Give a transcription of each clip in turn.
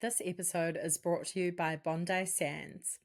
This episode is brought to you by Bondi Sands.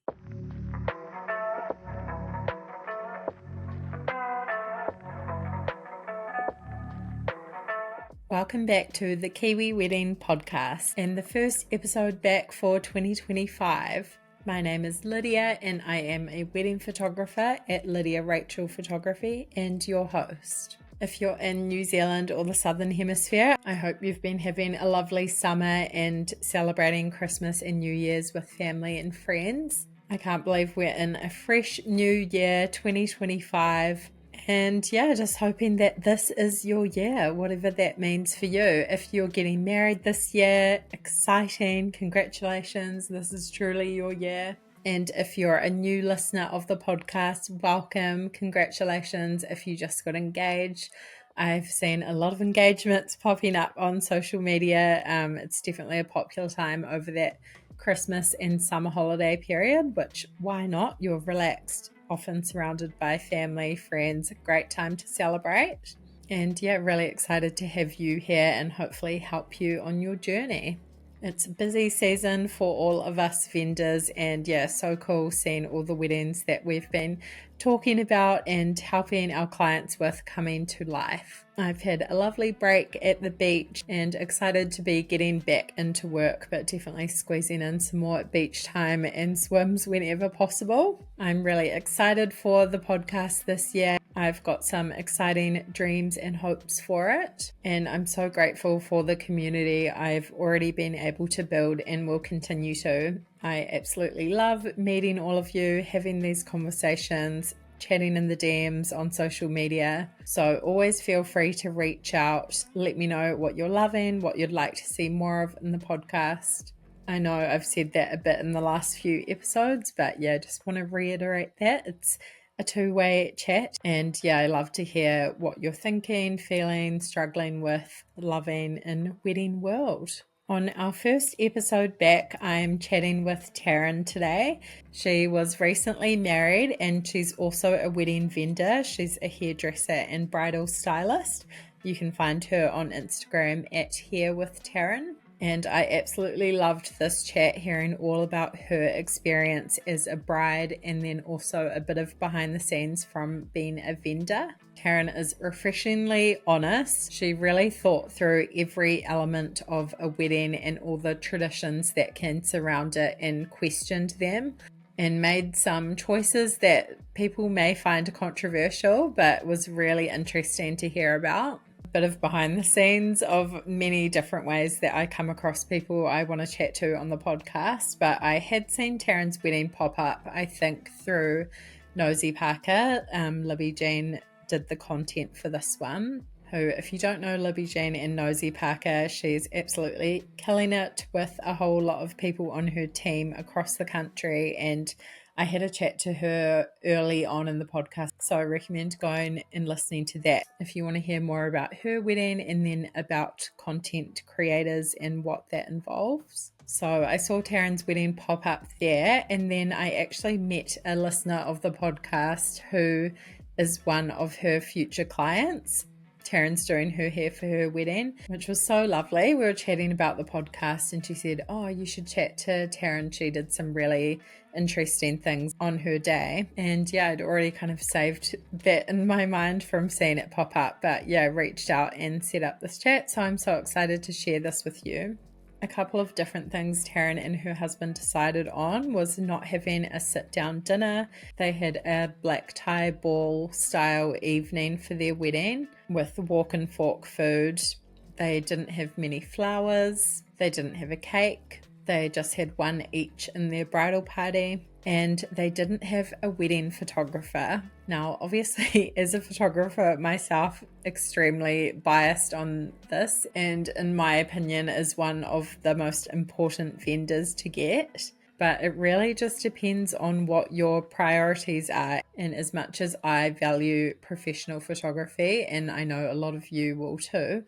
Welcome back to the Kiwi Wedding Podcast and the first episode back for 2025. My name is Lydia and I am a wedding photographer at Lydia Rachel Photography and your host. If you're in New Zealand or the Southern Hemisphere, I hope you've been having a lovely summer and celebrating Christmas and New Year's with family and friends. I can't believe we're in a fresh new year, 2025. And just hoping that this is your year, whatever that means for you. If you're getting married this year, exciting, congratulations. This is truly your year. And if you're a new listener of the podcast, welcome, congratulations. If you just got engaged, I've seen a lot of engagements popping up on social media. It's definitely a popular time over that Christmas and summer holiday period, which why not? You're relaxed, often surrounded by family, friends, a great time to celebrate. And really excited to have you here and hopefully help you on your journey. It's a busy season for all of us vendors and so cool seeing all the weddings that we've been talking about and helping our clients with coming to life. I've had a lovely break at the beach and excited to be getting back into work, but definitely squeezing in some more beach time and swims whenever possible. I'm really excited for the podcast this year. I've got some exciting dreams and hopes for it, and I'm so grateful for the community I've already been able to build and will continue to. I absolutely love meeting all of you, having these conversations, chatting in the DMs on social media. So always feel free to reach out. Let me know what you're loving, what you'd like to see more of in the podcast. I know I've said that a bit in the last few episodes, but just want to reiterate that. It's a two-way chat, and I love to hear what you're thinking, feeling, struggling with, loving in wedding world. On our first episode back, I'm chatting with Taryn today. She was recently married and she's also a wedding vendor. She's a hairdresser and bridal stylist. You can find her on Instagram at Hair with Taryn. And I absolutely loved this chat, hearing all about her experience as a bride and then also a bit of behind the scenes from being a vendor. Taryn is refreshingly honest. She really thought through every element of a wedding and all the traditions that can surround it and questioned them and made some choices that people may find controversial, but was really interesting to hear about. Bit of behind the scenes of many different ways that I come across people I want to chat to on the podcast. But I had seen Taryn's wedding pop up, I think, through Nosy Parker. Libby Jean did the content for this one. Who, if you don't know Libby Jean and Nosy Parker, she's absolutely killing it with a whole lot of people on her team across the country, and I had a chat to her early on in the podcast, so I recommend going and listening to that if you want to hear more about her wedding and then about content creators and what that involves. So I saw Taryn's wedding pop up there, and then I actually met a listener of the podcast who is one of her future clients. Taryn's doing her hair for her wedding, which was so lovely. We were chatting about the podcast and she said, oh, you should chat to Taryn. She did some really interesting things on her day. And I'd already kind of saved that in my mind from seeing it pop up. But reached out and set up this chat. So I'm so excited to share this with you. A couple of different things Taryn and her husband decided on was not having a sit-down dinner. They had a black tie ball style evening for their wedding with walk and fork food. They didn't have many flowers. They didn't have a cake. They just had one each in their bridal party. And they didn't have a wedding photographer. Now, obviously, as a photographer myself, extremely biased on this, and in my opinion, is one of the most important vendors to get. But it really just depends on what your priorities are. And as much as I value professional photography, and I know a lot of you will too,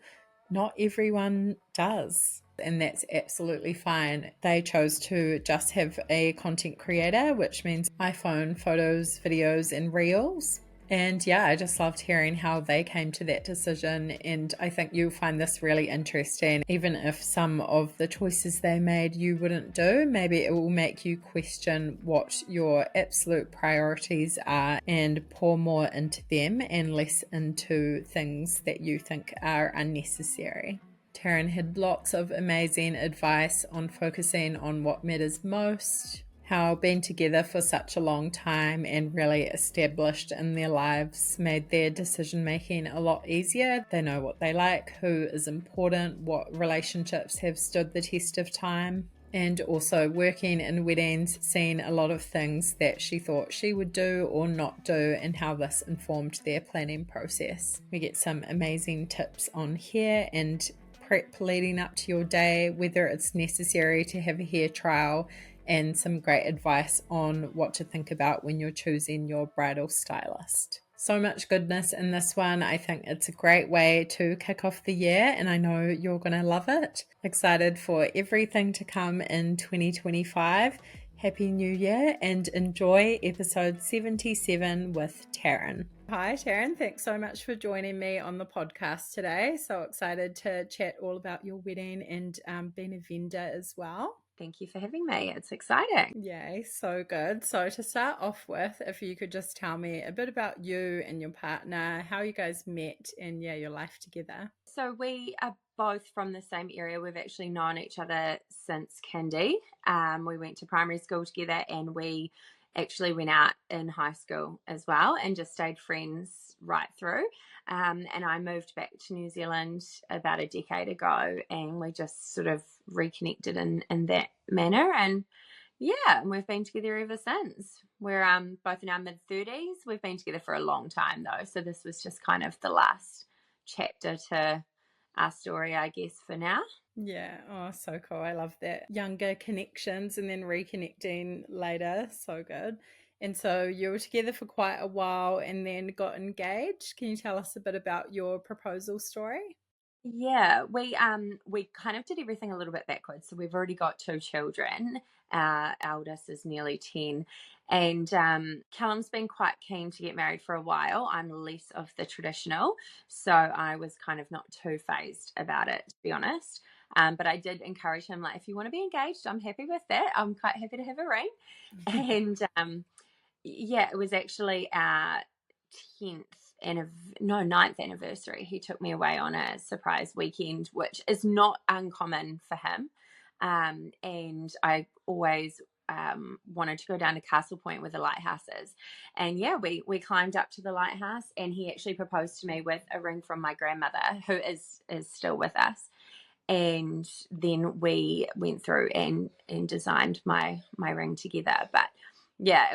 not everyone does. And that's absolutely fine. They chose to just have a content creator, which means iPhone photos, videos, and reels. And yeah, I just loved hearing how they came to that decision. And I think you'll find this really interesting. Even if some of the choices they made you wouldn't do, maybe it will make you question what your absolute priorities are and pour more into them and less into things that you think are unnecessary. Taryn had lots of amazing advice on focusing on what matters most, how being together for such a long time and really established in their lives made their decision making a lot easier. They know what they like, who is important, what relationships have stood the test of time. And also working in weddings, seeing a lot of things that she thought she would do or not do and how this informed their planning process. We get some amazing tips on hair and prep leading up to your day, whether it's necessary to have a hair trial, and some great advice on what to think about when you're choosing your bridal stylist. So much goodness in this one. I think it's a great way to kick off the year, and I know you're going to love it. Excited for everything to come in 2025. Happy New Year and enjoy episode 77 with Taryn. Hi, Taryn. Thanks so much for joining me on the podcast today. So excited to chat all about your wedding and being a vendor as well. Thank you for having me. It's exciting. Yay, so good. So to start off with, if you could just tell me a bit about you and your partner, how you guys met and your life together. So we are both from the same area. We've actually known each other since kindy. We went to primary school together and we actually went out in high school as well and just stayed friends right through. And I moved back to New Zealand about a decade ago and we just sort of reconnected in that manner. And yeah, we've been together ever since. We're both in our mid-30s. We've been together for a long time though. So this was just kind of the last chapter to our story, I guess, for now. Yeah, oh, so cool. I love that. Younger connections and then reconnecting later. So good. And so you were together for quite a while and then got engaged. Can you tell us a bit about your proposal story? Yeah, we kind of did everything a little bit backwards. So we've already got two children. Our eldest is nearly 10. And Callum's been quite keen to get married for a while. I'm less of the traditional. So I was kind of not too phased about it, to be honest. But I did encourage him, like, if you want to be engaged, I'm happy with that. I'm quite happy to have a ring. And yeah, it was actually our 10th ninth anniversary. He took me away on a surprise weekend, which is not uncommon for him. And I always wanted to go down to Castle Point where the lighthouse is. And yeah, we climbed up to the lighthouse and he actually proposed to me with a ring from my grandmother, who is still with us. And then we went through and designed my ring together. But yeah,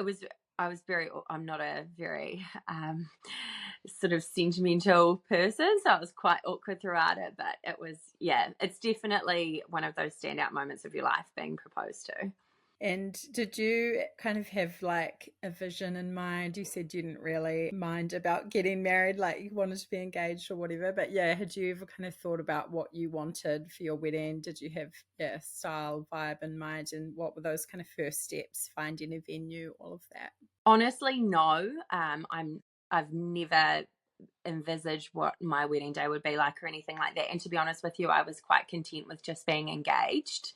I'm not a very sort of sentimental person, so I was quite awkward throughout it, but it's definitely one of those standout moments of your life being proposed to. And did you kind of have like a vision in mind? You said you didn't really mind about getting married, like you wanted to be engaged or whatever. But yeah, had you ever kind of thought about what you wanted for your wedding? Did you have style, vibe in mind? And what were those kind of first steps, finding a venue, all of that? Honestly, no. I've never envisaged what my wedding day would be like or anything like that. And to be honest with you, I was quite content with just being engaged.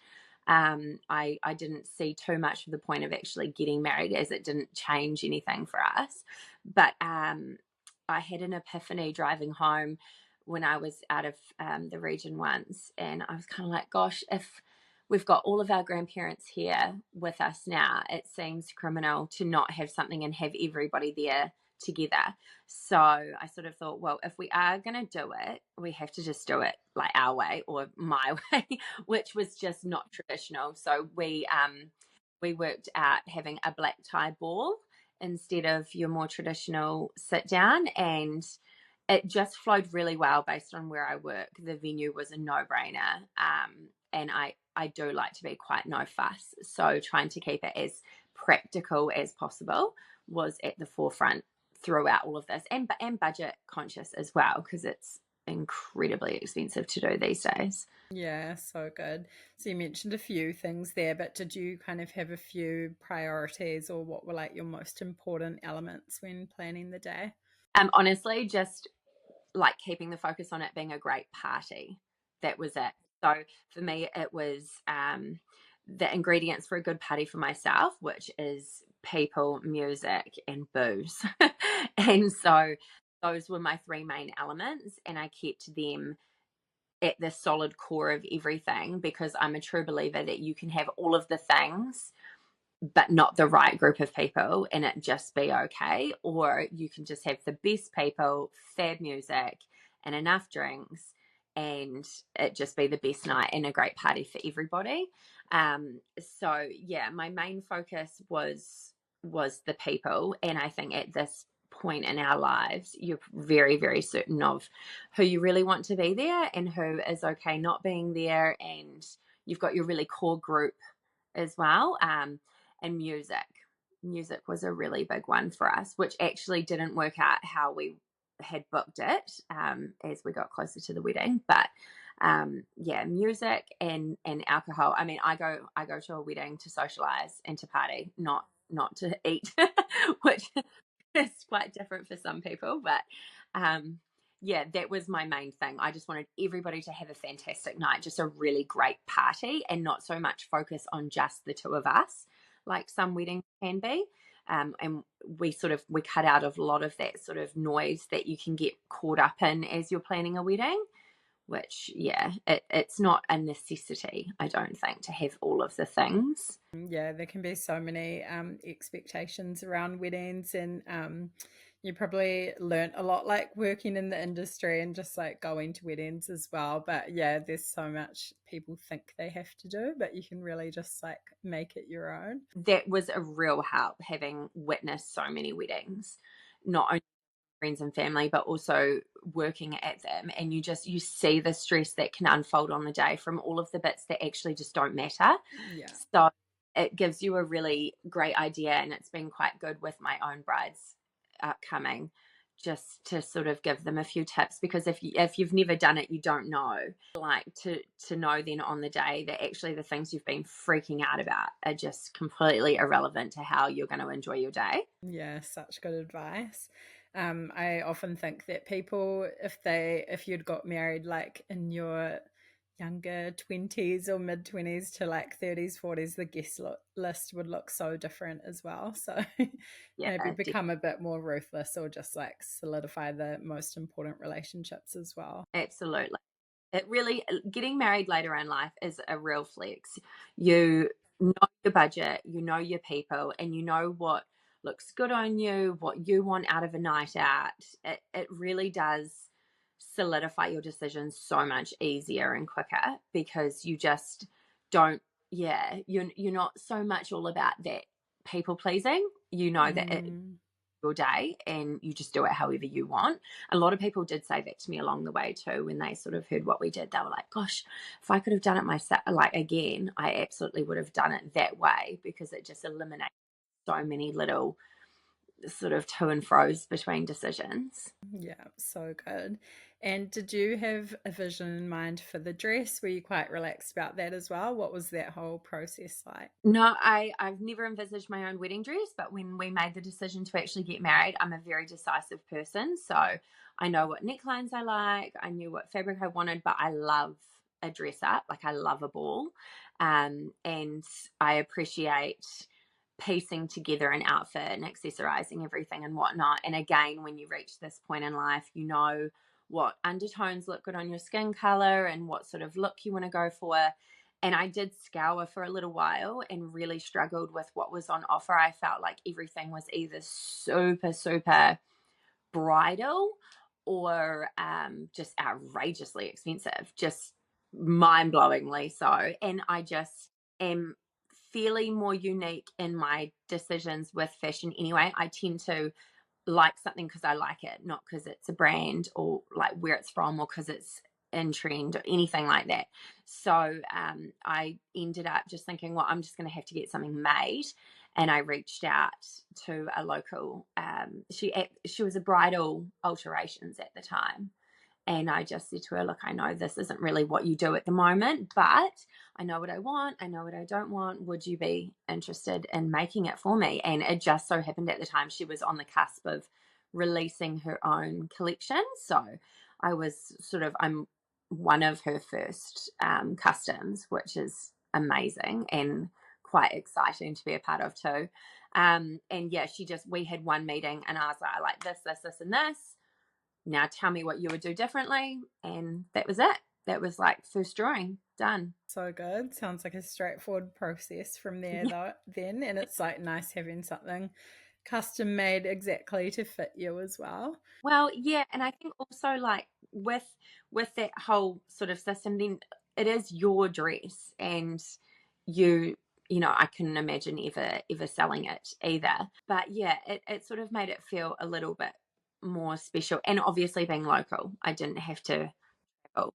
I didn't see too much of the point of actually getting married as it didn't change anything for us. But I had an epiphany driving home when I was out of the region once. And I was kind of like, gosh, if we've got all of our grandparents here with us now, it seems criminal to not have something and have everybody there together. So I sort of thought, well, if we are going to do it, we have to just do it like our way or my way, which was just not traditional. So we worked out having a black tie ball instead of your more traditional sit down, and it just flowed really well based on where I work. The venue was a no-brainer, and I do like to be quite no fuss, so trying to keep it as practical as possible was at the forefront throughout all of this, and budget conscious as well, because it's incredibly expensive to do these days. Yeah, so good. So you mentioned a few things there, but did you kind of have a few priorities or what were like your most important elements when planning the day? Honestly, just like keeping the focus on it being a great party. That was it. So for me, it was the ingredients for a good party for myself, which is people, music, and booze. And so those were my three main elements, and I kept them at the solid core of everything, because I'm a true believer that you can have all of the things but not the right group of people and it just be okay. Or you can just have the best people, fab music, and enough drinks, and it just be the best night and a great party for everybody. So yeah, my main focus was the people, and I think at this point in our lives, you're very, very certain of who you really want to be there and who is okay not being there, and you've got your really core group as well. And music was a really big one for us, which actually didn't work out how we had booked it, as we got closer to the wedding. But yeah, music and alcohol. I mean, I go to a wedding to socialize and to party, not to eat, which is quite different for some people. But yeah, that was my main thing. I just wanted everybody to have a fantastic night, just a really great party, and not so much focus on just the two of us, like some weddings can be. And we cut out of a lot of that sort of noise that you can get caught up in as you're planning a wedding, which, yeah, it's not a necessity, I don't think, to have all of the things. Yeah, there can be so many expectations around weddings, and you probably learnt a lot like working in the industry and just like going to weddings as well. But yeah, there's so much people think they have to do, but you can really just like make it your own. That was a real help, having witnessed so many weddings, not only friends and family, but also working at them, and you see the stress that can unfold on the day from all of the bits that actually just don't matter. Yeah. So it gives you a really great idea, and it's been quite good with my own brides upcoming, just to sort of give them a few tips, because if you've never done it, you don't know. Like to know then on the day that actually the things you've been freaking out about are just completely irrelevant to how you're going to enjoy your day. Yeah, such good advice. I often think that people, if you'd got married like in your younger 20s or mid 20s to like 30s, 40s, the list would look so different as well. So Yeah, maybe become a bit more ruthless, or just like solidify the most important relationships as well. absolutely. It really, getting married later in life is a real flex. You know your budget, you know your people, and you know what looks good on you, what you want out of a night out. It really does solidify your decisions so much easier and quicker, because you just don't, yeah, you're not so much all about that people pleasing. You know that your day and you just do it however you want. A lot of people did say that to me along the way too, when they sort of heard what we did. They were like, gosh, if I could have done it myself, like again, I absolutely would have done it that way, because it just eliminates so many little sort of to and fro's between decisions. Yeah, so good. And did you have a vision in mind for the dress? Were you quite relaxed about that as well? What was that whole process like? No, I've never envisaged my own wedding dress, but when we made the decision to actually get married, I'm a very decisive person. So I know what necklines I like, I knew what fabric I wanted, but I love a dress up, like I love a ball. And I appreciate piecing together an outfit and accessorizing everything and whatnot. And again, when you reach this point in life, you know what undertones look good on your skin color and what sort of look you want to go for. And I did scour for a little while and really struggled with what was on offer. I felt like everything was either super, super bridal or just outrageously expensive, just mind blowingly so. And I just am fairly more unique in my decisions with fashion anyway. I tend to like something because I like it, not because it's a brand or like where it's from or because it's in trend or anything like that. So I ended up just thinking, well, I'm just going to have to get something made. And I reached out to a local, she was a bridal alterations at the time. And I just said to her, look, I know this isn't really what you do at the moment, but I know what I want. I know what I don't want. Would you be interested in making it for me? And it just so happened at the time she was on the cusp of releasing her own collection. So I'm one of her first customs, which is amazing and quite exciting to be a part of too. And yeah, we had one meeting and I was like, I like this, and this. Now tell me what you would do differently. And that was it. That was like first drawing done. So good. Sounds like a straightforward process from there though then. And it's like nice having something custom made exactly to fit you as well. Well, yeah, and I think also like with that whole sort of system, then it is your dress, and you know, I couldn't imagine ever selling it either. But yeah, it sort of made it feel a little bit more special, and obviously being local, I didn't have to travel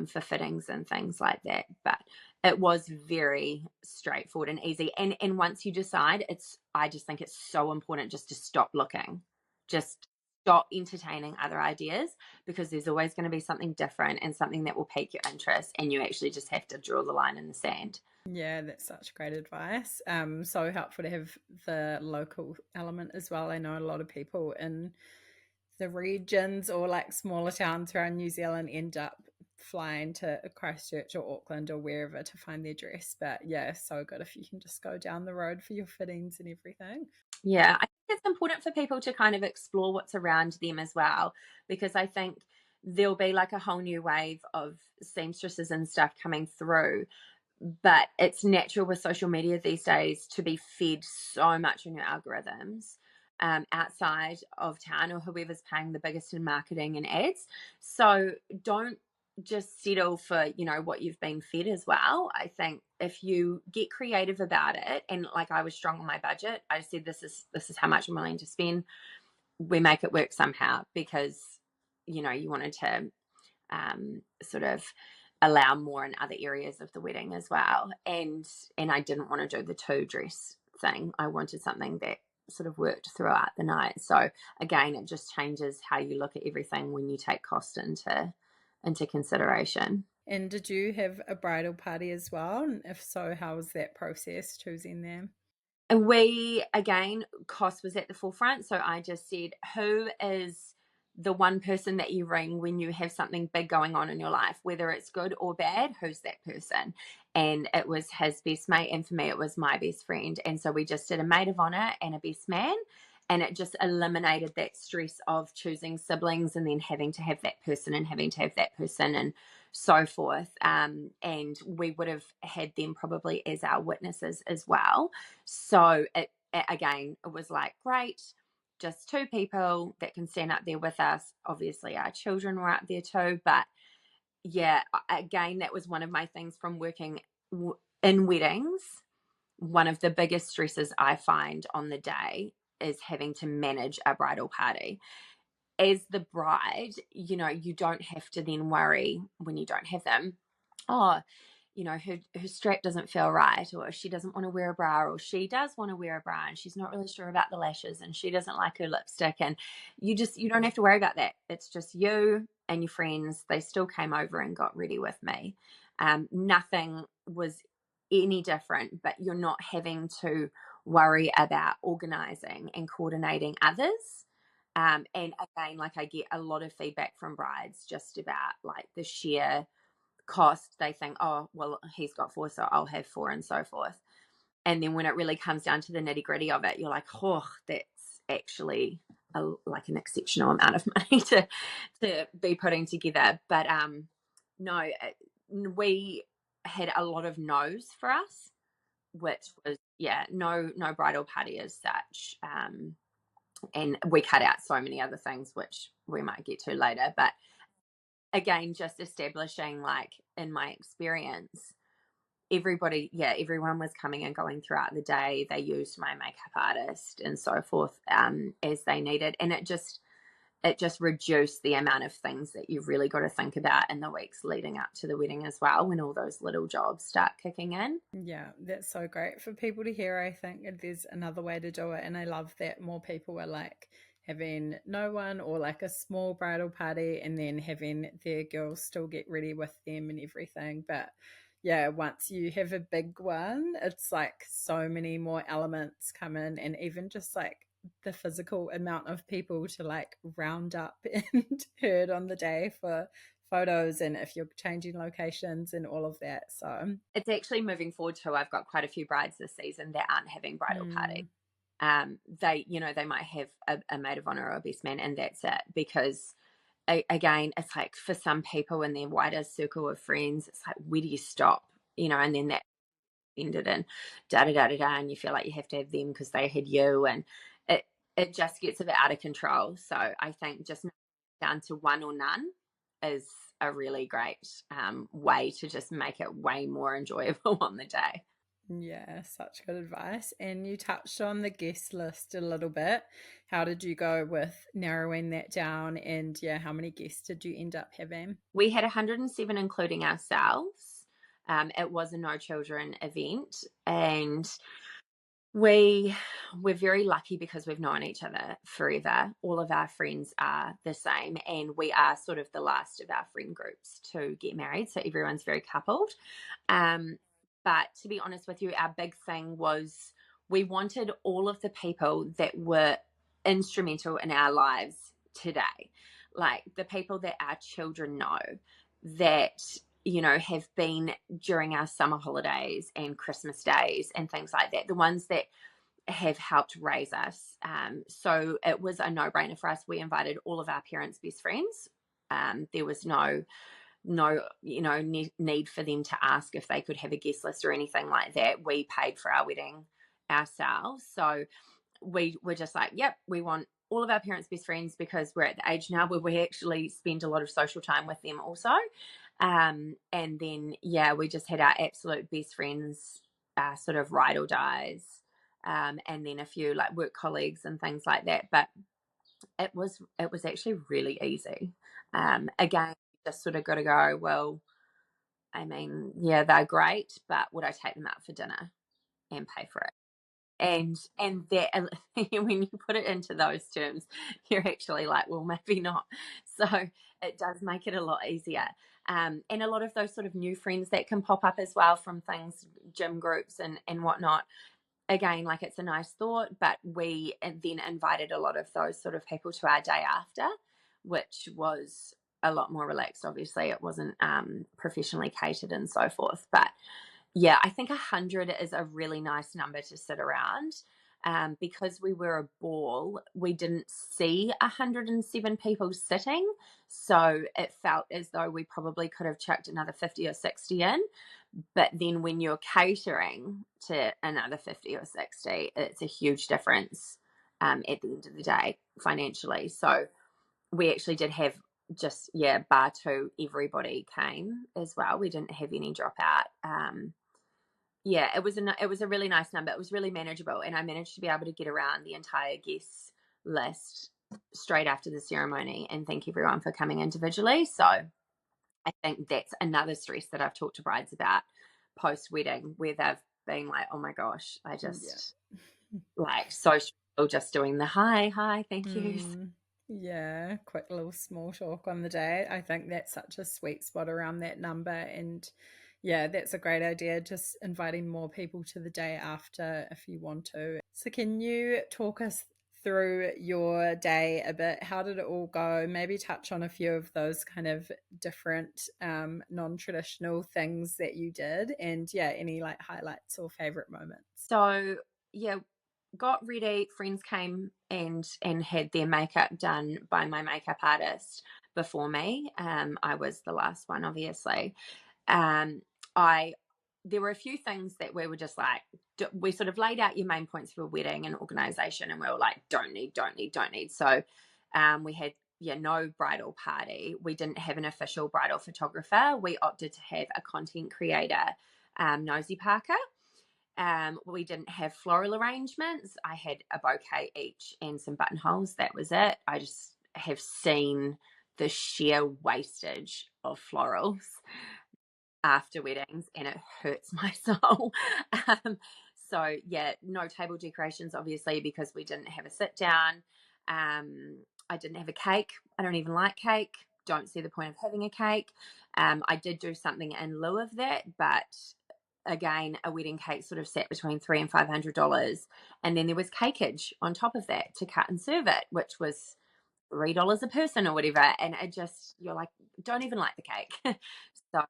for fittings and things like that. But it was very straightforward and easy. And once you decide, I just think it's so important just to stop looking, just stop entertaining other ideas, because there's always going to be something different and something that will pique your interest, and you actually just have to draw the line in the sand. Yeah, that's such great advice. So helpful to have the local element as well. I know a lot of people in the regions or like smaller towns around New Zealand end up flying to Christchurch or Auckland or wherever to find their dress. But yeah, so good if you can just go down the road for your fittings and everything. Yeah, I think it's important for people to kind of explore what's around them as well, because I think there'll be like a whole new wave of seamstresses and stuff coming through. But it's natural with social media these days to be fed so much in your algorithms outside of town, or whoever's paying the biggest in marketing and ads. So don't just settle for, you know, what you've been fed as well. I think if you get creative about it, and like I was strong on my budget, I said this is how much I'm willing to spend. We make it work somehow, because you know, you wanted to sort of allow more in other areas of the wedding as well. And I didn't want to do the two dress thing. I wanted something that sort of worked throughout the night. So again, it just changes how you look at everything when you take cost into consideration. And did you have a bridal party as well? And if so, how was that process choosing them? And we, again, cost was at the forefront. So I just said, who is the one person that you ring when you have something big going on in your life, whether it's good or bad? Who's that person? And it was his best mate. And for me, it was my best friend. And so we just did a maid of honor and a best man. And it just eliminated that stress of choosing siblings and then having to have that person and having to have that person and so forth. And we would have had them probably as our witnesses as well. So again, it was like, great, just two people that can stand up there with us. Obviously, our children were up there too. But yeah, again, that was one of my things from working in weddings. One of the biggest stresses I find on the day is having to manage a bridal party. As the bride, you know, you don't have to then worry when you don't have them. Oh, you know, her strap doesn't feel right, or she doesn't want to wear a bra, or she does want to wear a bra and she's not really sure about the lashes and she doesn't like her lipstick. And you don't have to worry about that. It's just you and your friends. They still came over and got ready with me. Nothing was any different, but you're not having to worry about organizing and coordinating others. And again, like I get a lot of feedback from brides just about like the sheer cost. They think, oh, well, he's got four, so I'll have four, and so forth. And then when it really comes down to the nitty gritty of it, you're like, oh, that's actually like an exceptional amount of money to be putting together. But no, we had a lot of no's for us, which was no bridal party as such. And we cut out so many other things, which we might get to later. But again, just establishing, like, in my experience, everyone was coming and going throughout the day. They used my makeup artist and so forth as they needed. And it just reduced the amount of things that you've really got to think about in the weeks leading up to the wedding as well, when all those little jobs start kicking in. Yeah, that's so great for people to hear. I think there's another way to do it. And I love that more people are like having no one or like a small bridal party and then having their girls still get ready with them and everything. But yeah, once you have a big one, it's like so many more elements come in, and even just like the physical amount of people to like round up and herd on the day for photos and if you're changing locations and all of that. So It's actually moving forward too. I've got quite a few brides this season that aren't having bridal parties. They might have a maid of honor or a best man, and that's it. Because again, it's like for some people in their wider circle of friends, it's like, where do you stop? And then that ended in da da da da da, and you feel like you have to have them because they had you, and it just gets a bit out of control. So I think just down to one or none is a really great way to just make it way more enjoyable on the day. yeah, such good advice. And you touched on the guest list a little bit. How did you go with narrowing that down? And yeah, how many guests did you end up having? We had 107, including ourselves. It was a no children event, and we're very lucky because we've known each other forever. All of our friends are the same, and we are sort of the last of our friend groups to get married. So everyone's very coupled. But to be honest with you, our big thing was we wanted all of the people that were instrumental in our lives today, like the people that our children know, that have been during our summer holidays and Christmas days and things like that, the ones that have helped raise us. So it was a no-brainer for us. We invited all of our parents' best friends. There was no need for them to ask if they could have a guest list or anything like that. We paid for our wedding ourselves. So we were just like, yep, we want all of our parents' best friends, because we're at the age now where we actually spend a lot of social time with them also. And then, yeah, we just had our absolute best friends, sort of ride or dies, and then a few like work colleagues and things like that. But it was actually really easy. Again, just sort of got to go, well, I mean, yeah, they're great, but would I take them out for dinner and pay for it? And that when you put it into those terms, you're actually like, well, maybe not. So it does make it a lot easier. And a lot of those sort of new friends that can pop up as well from things, gym groups and whatnot. Again, like, it's a nice thought, but we then invited a lot of those sort of people to our day after, which was a lot more relaxed. Obviously, it wasn't professionally catered and so forth, but yeah, I think 100 is a really nice number to sit around. Because we were a ball, we didn't see 107 people sitting. So it felt as though we probably could have chucked another 50 or 60 in. But then when you're catering to another 50 or 60, it's a huge difference at the end of the day financially. So we actually did have just, yeah, bar two, everybody came as well. We didn't have any dropout. Yeah, it was a really nice number. It was really manageable, and I managed to be able to get around the entire guest list straight after the ceremony and thank everyone for coming individually. So I think that's another stress that I've talked to brides about post wedding, where they've been like, "Oh my gosh, I just like so stressful just doing the hi, thank you." Yeah, quick little small talk on the day. I think that's such a sweet spot around that number. And yeah, that's a great idea. Just inviting more people to the day after if you want to. So, can you talk us through your day a bit? How did it all go? Maybe touch on a few of those kind of different non traditional things that you did. And yeah, any like highlights or favorite moments. So yeah, got ready. Friends came and had their makeup done by my makeup artist before me. I was the last one, obviously. Um, I There were a few things that we were just like, we sort of laid out your main points for a wedding and organization, and we were like, don't need. So we had, yeah, no bridal party. We didn't have an official bridal photographer. We opted to have a content creator, Nosy Parker. We didn't have floral arrangements. I had a bouquet each and some buttonholes. That was it. I just have seen the sheer wastage of florals after weddings, and it hurts my soul. um, so yeah, no table decorations, obviously, because we didn't have a sit down. I didn't have a cake. I don't even like cake. Don't see the point of having a cake. I did do something in lieu of that, but again, a wedding cake sort of sat between $300 and $500. And then there was cakeage on top of that to cut and serve it, which was $3 a person or whatever. And it just, you're like, don't even like the cake. So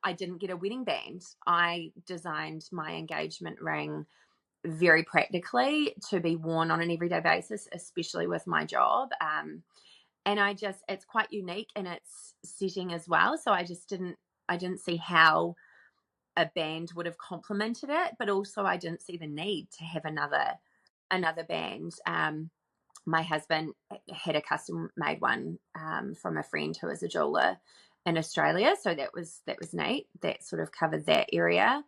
I didn't get a wedding band. I designed my engagement ring very practically to be worn on an everyday basis, especially with my job. And it's quite unique in its setting as well. So I didn't see how a band would have complemented it, but also I didn't see the need to have another band. My husband had a custom made one from a friend who is a jeweler in Australia, so that was neat. That sort of covered that area.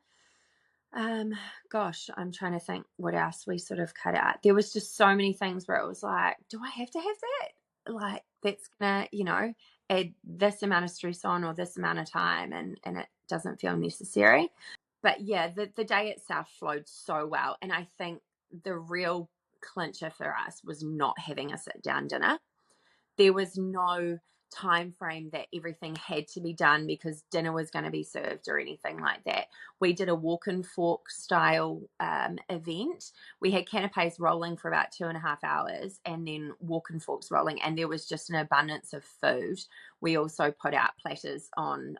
Gosh, I'm trying to think what else we sort of cut out. There was just so many things where it was like, do I have to have that? Like, that's gonna, add this amount of stress on or this amount of time, and it doesn't feel necessary. But yeah, the day itself flowed so well, and I think the real clincher for us was not having a sit down dinner. There was no time frame that everything had to be done because dinner was going to be served or anything like that. We did a walk and fork style event. We had canapes rolling for about 2.5 hours and then walk and forks rolling, and there was just an abundance of food. We also put out platters on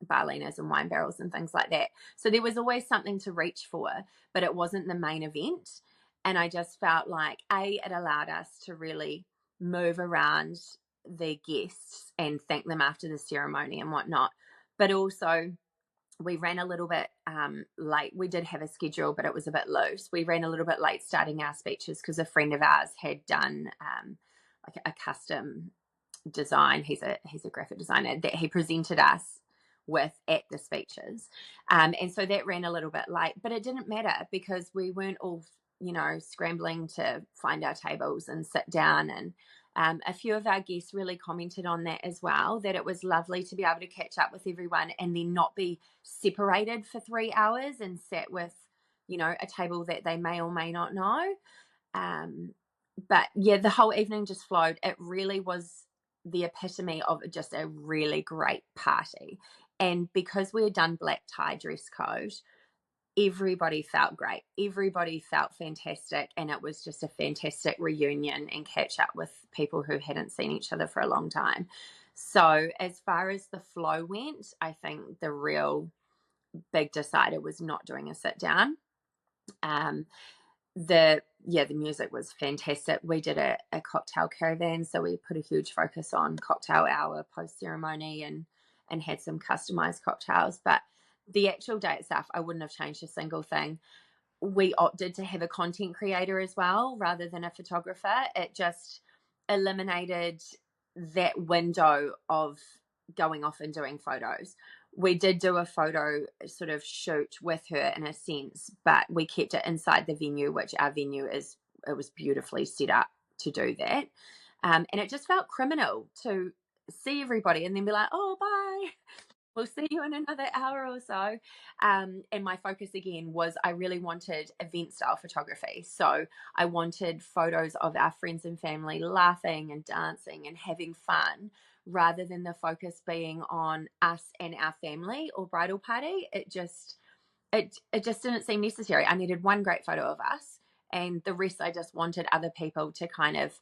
barlinas and wine barrels and things like that. So there was always something to reach for, but it wasn't the main event. And I just felt like, it allowed us to really move around their guests and thank them after the ceremony and whatnot. But also, we ran a little bit late. We did have a schedule, but it was a bit loose. We ran a little bit late starting our speeches because a friend of ours had done like a custom design. He's a graphic designer that he presented us with at the speeches. And so that ran a little bit late, but it didn't matter because we weren't all scrambling to find our tables and sit down. And a few of our guests really commented on that as well, that it was lovely to be able to catch up with everyone and then not be separated for 3 hours and sat with, a table that they may or may not know. But yeah, the whole evening just flowed. It really was the epitome of just a really great party. And because we had done black tie dress code, everybody felt great. Everybody felt fantastic. And it was just a fantastic reunion and catch up with people who hadn't seen each other for a long time. So as far as the flow went, I think the real big decider was not doing a sit down. The music was fantastic. We did a cocktail caravan, so we put a huge focus on cocktail hour post ceremony and had some customized cocktails. But the actual day itself, I wouldn't have changed a single thing. We opted to have a content creator as well rather than a photographer. It just eliminated that window of going off and doing photos. We did do a photo sort of shoot with her in a sense, but we kept it inside the venue, which our venue it was beautifully set up to do that. And it just felt criminal to see everybody and then be like, oh, bye. We'll see you in another hour or so. And my focus again was I really wanted event style photography. So I wanted photos of our friends and family laughing and dancing and having fun rather than the focus being on us and our family or bridal party. It just didn't seem necessary. I needed one great photo of us and the rest I just wanted other people to kind of,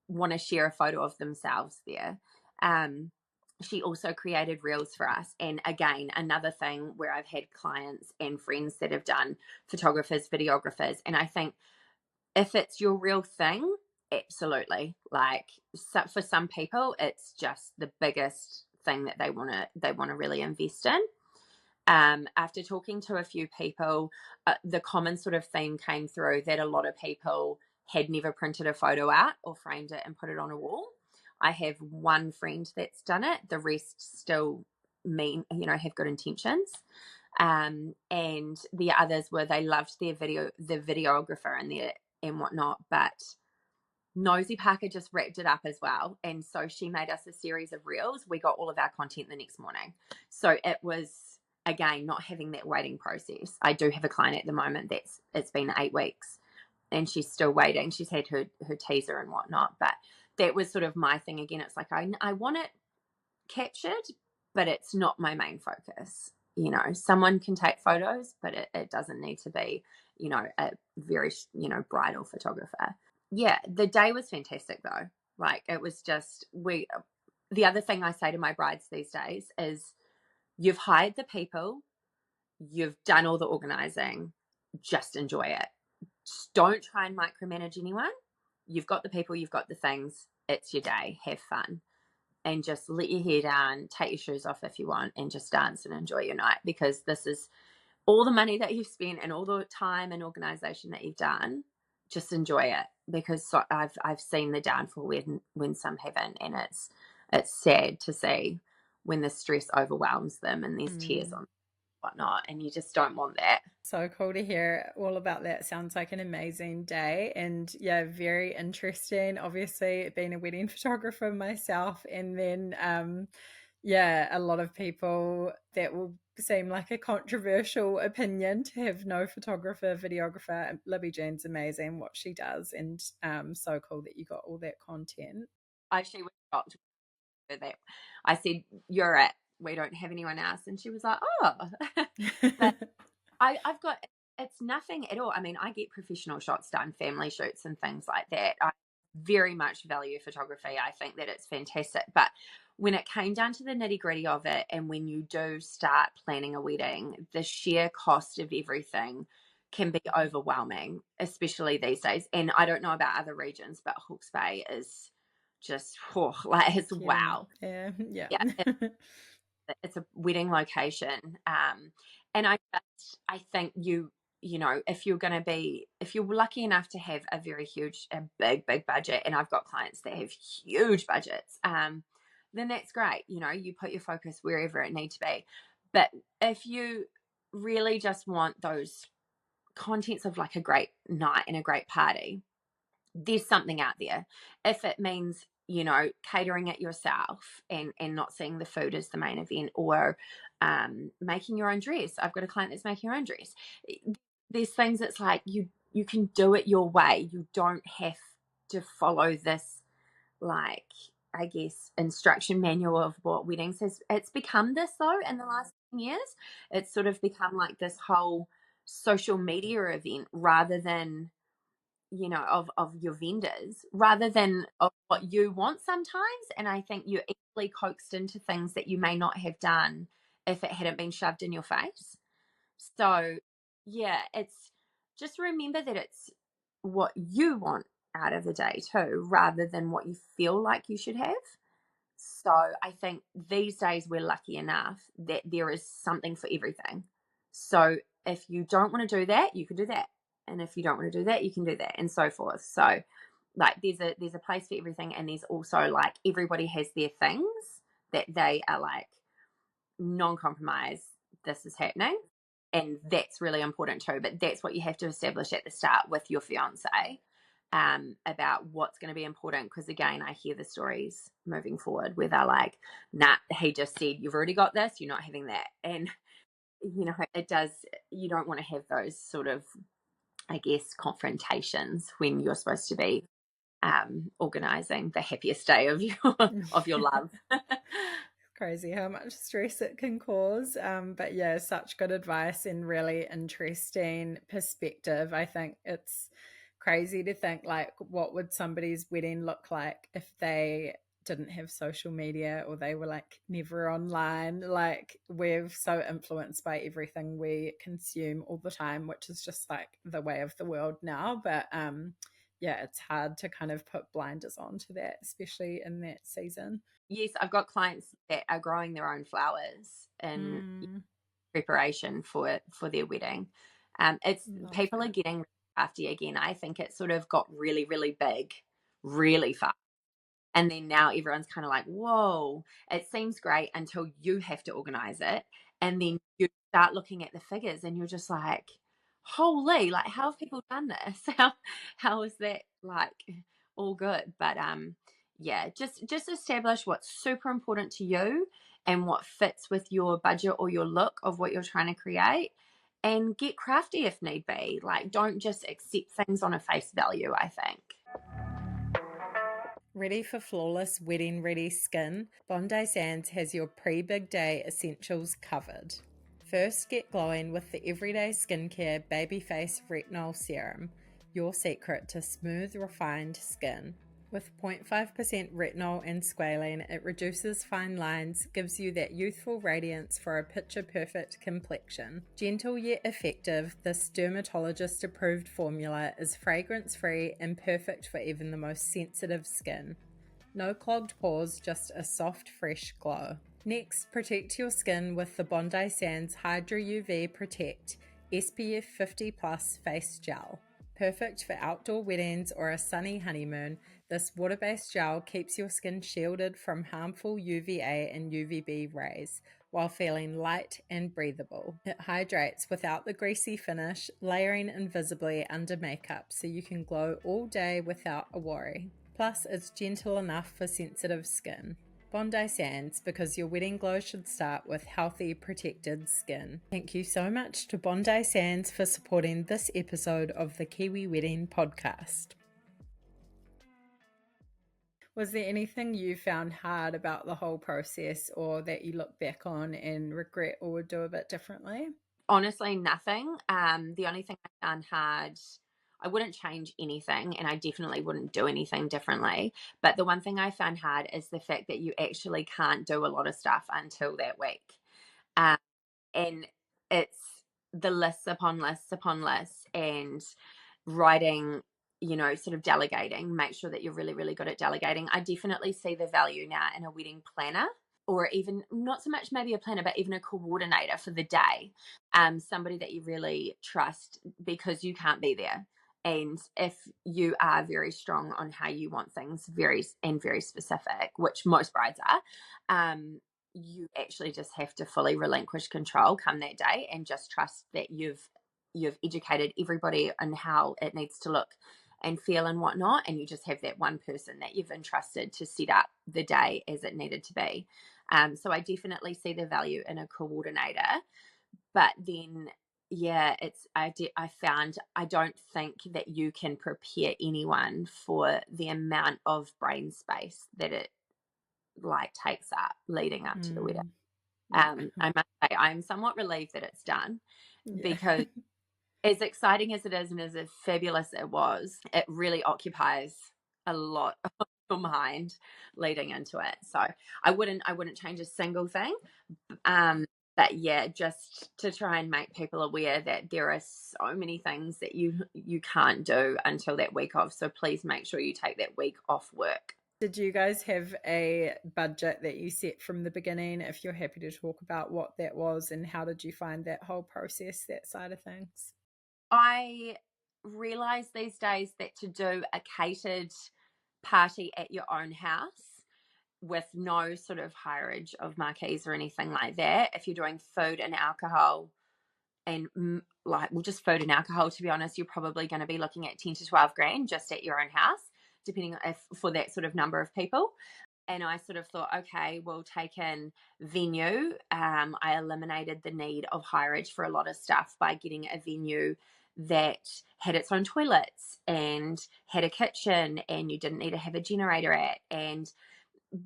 want to share a photo of themselves there. She also created reels for us. And again, another thing where I've had clients and friends that have done photographers, videographers. And I think if it's your real thing, absolutely. Like for some people, it's just the biggest thing that they want to really invest in. After talking to a few people, the common sort of theme came through that a lot of people had never printed a photo out or framed it and put it on a wall. I have one friend that's done it. The rest still have good intentions. And the others were they loved the videographer and whatnot, but Nosy Parker just wrapped it up as well. And so she made us a series of reels. We got all of our content the next morning. So it was, again, not having that waiting process. I do have a client at the moment it's been 8 weeks and she's still waiting. She's had her teaser and whatnot, but that was sort of my thing again. It's like I want it captured, but it's not my main focus. you know, someone can take photos, but it doesn't need to be, you know, a very, you know, bridal photographer. Yeah, the day was fantastic though. Like it was just, the other thing I say to my brides these days is you've hired the people, you've done all the organizing, just enjoy it. Just don't try and micromanage anyone. You've got the people, you've got the things, it's your day, have fun. And just let your hair down, take your shoes off if you want, and just dance and enjoy your night, because this is all the money that you've spent and all the time and organization that you've done. Just enjoy it, because I've seen the downfall when some haven't, and it's sad to see when the stress overwhelms them and there's tears on whatnot, and you just don't want that. So cool to hear all about that. Sounds like an amazing day, and yeah, very interesting. Obviously, being a wedding photographer myself, and then yeah, a lot of people that will seem like a controversial opinion to have no photographer, videographer. Libby Jean's amazing what she does, and so cool that you got all that content. I actually was shocked that I said, "You're it. We don't have anyone else," and she was like, "Oh," but I've got, it's nothing at all. I mean, I get professional shots done, family shoots and things like that. I very much value photography. I think that it's fantastic. But when it came down to the nitty gritty of it, and when you do start planning a wedding, the sheer cost of everything can be overwhelming, especially these days. And I don't know about other regions, but Hawke's Bay is just, like, it's wow. Yeah. Yeah, it's a wedding location, and I think you know, if you're lucky enough to have a big budget, and I've got clients that have huge budgets, then that's great. You know, you put your focus wherever it needs to be. But if you really just want those contents of like a great night and a great party, there's something out there. If it means, you know, catering it yourself and not seeing the food as the main event, or making your own dress. I've got a client that's making her own dress. There's things that's like you can do it your way. You don't have to follow this, like, I guess, instruction manual of what weddings is. It's become this though in the last 10 years. It's sort of become like this whole social media event, rather than, you know, of your vendors, rather than of what you want sometimes. And I think you're easily coaxed into things that you may not have done if it hadn't been shoved in your face. So yeah, it's just remember that it's what you want out of the day too, rather than what you feel like you should have. So I think these days we're lucky enough that there is something for everything. So if you don't want to do that, you can do that. And if you don't want to do that, you can do that, and so forth. So like there's a place for everything, and there's also like everybody has their things that they are like non-compromise. This is happening. And that's really important too. But that's what you have to establish at the start with your fiance, about what's going to be important. Because again, I hear the stories moving forward where they're like, nah, he just said, you've already got this, you're not having that. And, you know, it does, you don't want to have those sort of, I guess, confrontations when you're supposed to be organizing the happiest day of your love. Crazy how much stress it can cause. But yeah, such good advice and really interesting perspective. I think it's crazy to think like what would somebody's wedding look like if they didn't have social media, or they were like never online. Like we're so influenced by everything we consume all the time, which is just like the way of the world now. But yeah, it's hard to kind of put blinders on to that, especially in that season. Yes, I've got clients that are growing their own flowers in preparation for their wedding. It's Love people are that. getting crafty again. I think it sort of got really, really big, really fast. And then now everyone's kind of like, whoa, it seems great until you have to organize it. And then you start looking at the figures and you're just like, holy, like, how have people done this? How is that like all good? But yeah, just establish what's super important to you and what fits with your budget or your look of what you're trying to create, and get crafty if need be. Like, don't just accept things on a face value, I think. Ready for flawless wedding ready skin? Bondi Sands has your pre big day essentials covered. First, get glowing with the Everyday Skincare Babyface Retinol Serum, your secret to smooth, refined skin. With 0.5% retinol and squalene, it reduces fine lines, gives you that youthful radiance for a picture-perfect complexion. Gentle yet effective, this dermatologist-approved formula is fragrance-free and perfect for even the most sensitive skin. No clogged pores, just a soft, fresh glow. Next, protect your skin with the Bondi Sands Hydra UV Protect SPF 50 Plus Face Gel. Perfect for outdoor weddings or a sunny honeymoon, this water-based gel keeps your skin shielded from harmful UVA and UVB rays while feeling light and breathable. It hydrates without the greasy finish, layering invisibly under makeup so you can glow all day without a worry. Plus, it's gentle enough for sensitive skin. Bondi Sands, because your wedding glow should start with healthy, protected skin. Thank you so much to Bondi Sands for supporting this episode of the Kiwi Wedding Podcast. Was there anything you found hard about the whole process or that you look back on and regret or would do a bit differently? Honestly, nothing. The only thing I found hard, I wouldn't change anything and I definitely wouldn't do anything differently. But the one thing I found hard is the fact that you actually can't do a lot of stuff until that week. And it's the lists upon lists upon lists and writing, sort of delegating. Make sure that you're really, really good at delegating. I definitely see the value now in a wedding planner, or even not so much maybe a planner, but even a coordinator for the day. Somebody that you really trust because you can't be there. And if you are very strong on how you want things very specific, which most brides are, you actually just have to fully relinquish control come that day and just trust that you've educated everybody on how it needs to look and feel and whatnot, and you just have that one person that you've entrusted to set up the day as it needed to be. So I definitely see the value in a coordinator, but then I found I don't think that you can prepare anyone for the amount of brain space that it takes up leading up to the wedding. I must say I'm somewhat relieved that it's done because as exciting as it is and as fabulous it was, it really occupies a lot of your mind leading into it. So I wouldn't change a single thing. But yeah, just to try and make people aware that there are so many things that you can't do until that week off. So please make sure you take that week off work. Did you guys have a budget that you set from the beginning? If you're happy to talk about what that was and how did you find that whole process, that side of things? I realize these days that to do a catered party at your own house with no sort of hireage of marquees or anything like that, if you're doing food and alcohol and just food and alcohol, to be honest, you're probably going to be looking at 10 to 12 grand just at your own house, depending if for that sort of number of people. And I sort of thought, okay, we'll take in venue. I eliminated the need of hireage for a lot of stuff by getting a venue that had its own toilets and had a kitchen and you didn't need to have a generator at. And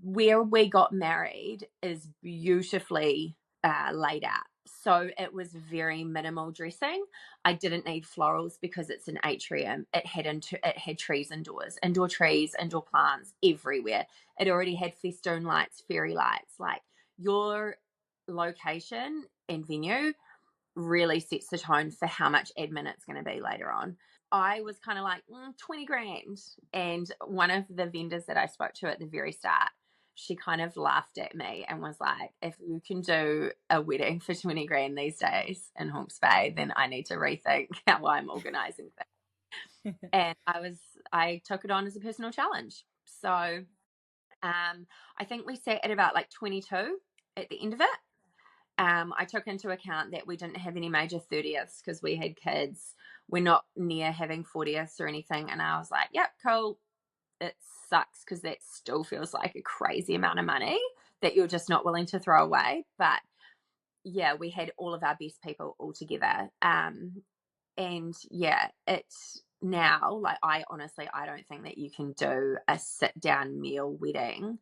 where we got married is beautifully laid out. So it was very minimal dressing. I didn't need florals because it's an atrium. It had trees indoor trees, indoor plants everywhere. It already had festoon lights, fairy lights. Like, your location and venue really sets the tone for how much admin it's going to be later on. I was kind of like 20 grand. And one of the vendors that I spoke to at the very start, she kind of laughed at me and was like, if you can do a wedding for 20 grand these days in Hawke's Bay, then I need to rethink how I'm organizing things. And I took it on as a personal challenge. So I think we sat at about 22 at the end of it. I took into account that we didn't have any major 30ths because we had kids. We're not near having 40ths or anything. And I was like, yep, cool. It sucks because that still feels like a crazy amount of money that you're just not willing to throw away. But yeah, we had all of our best people all together. And yeah, it's now, I don't think that you can do a sit down meal wedding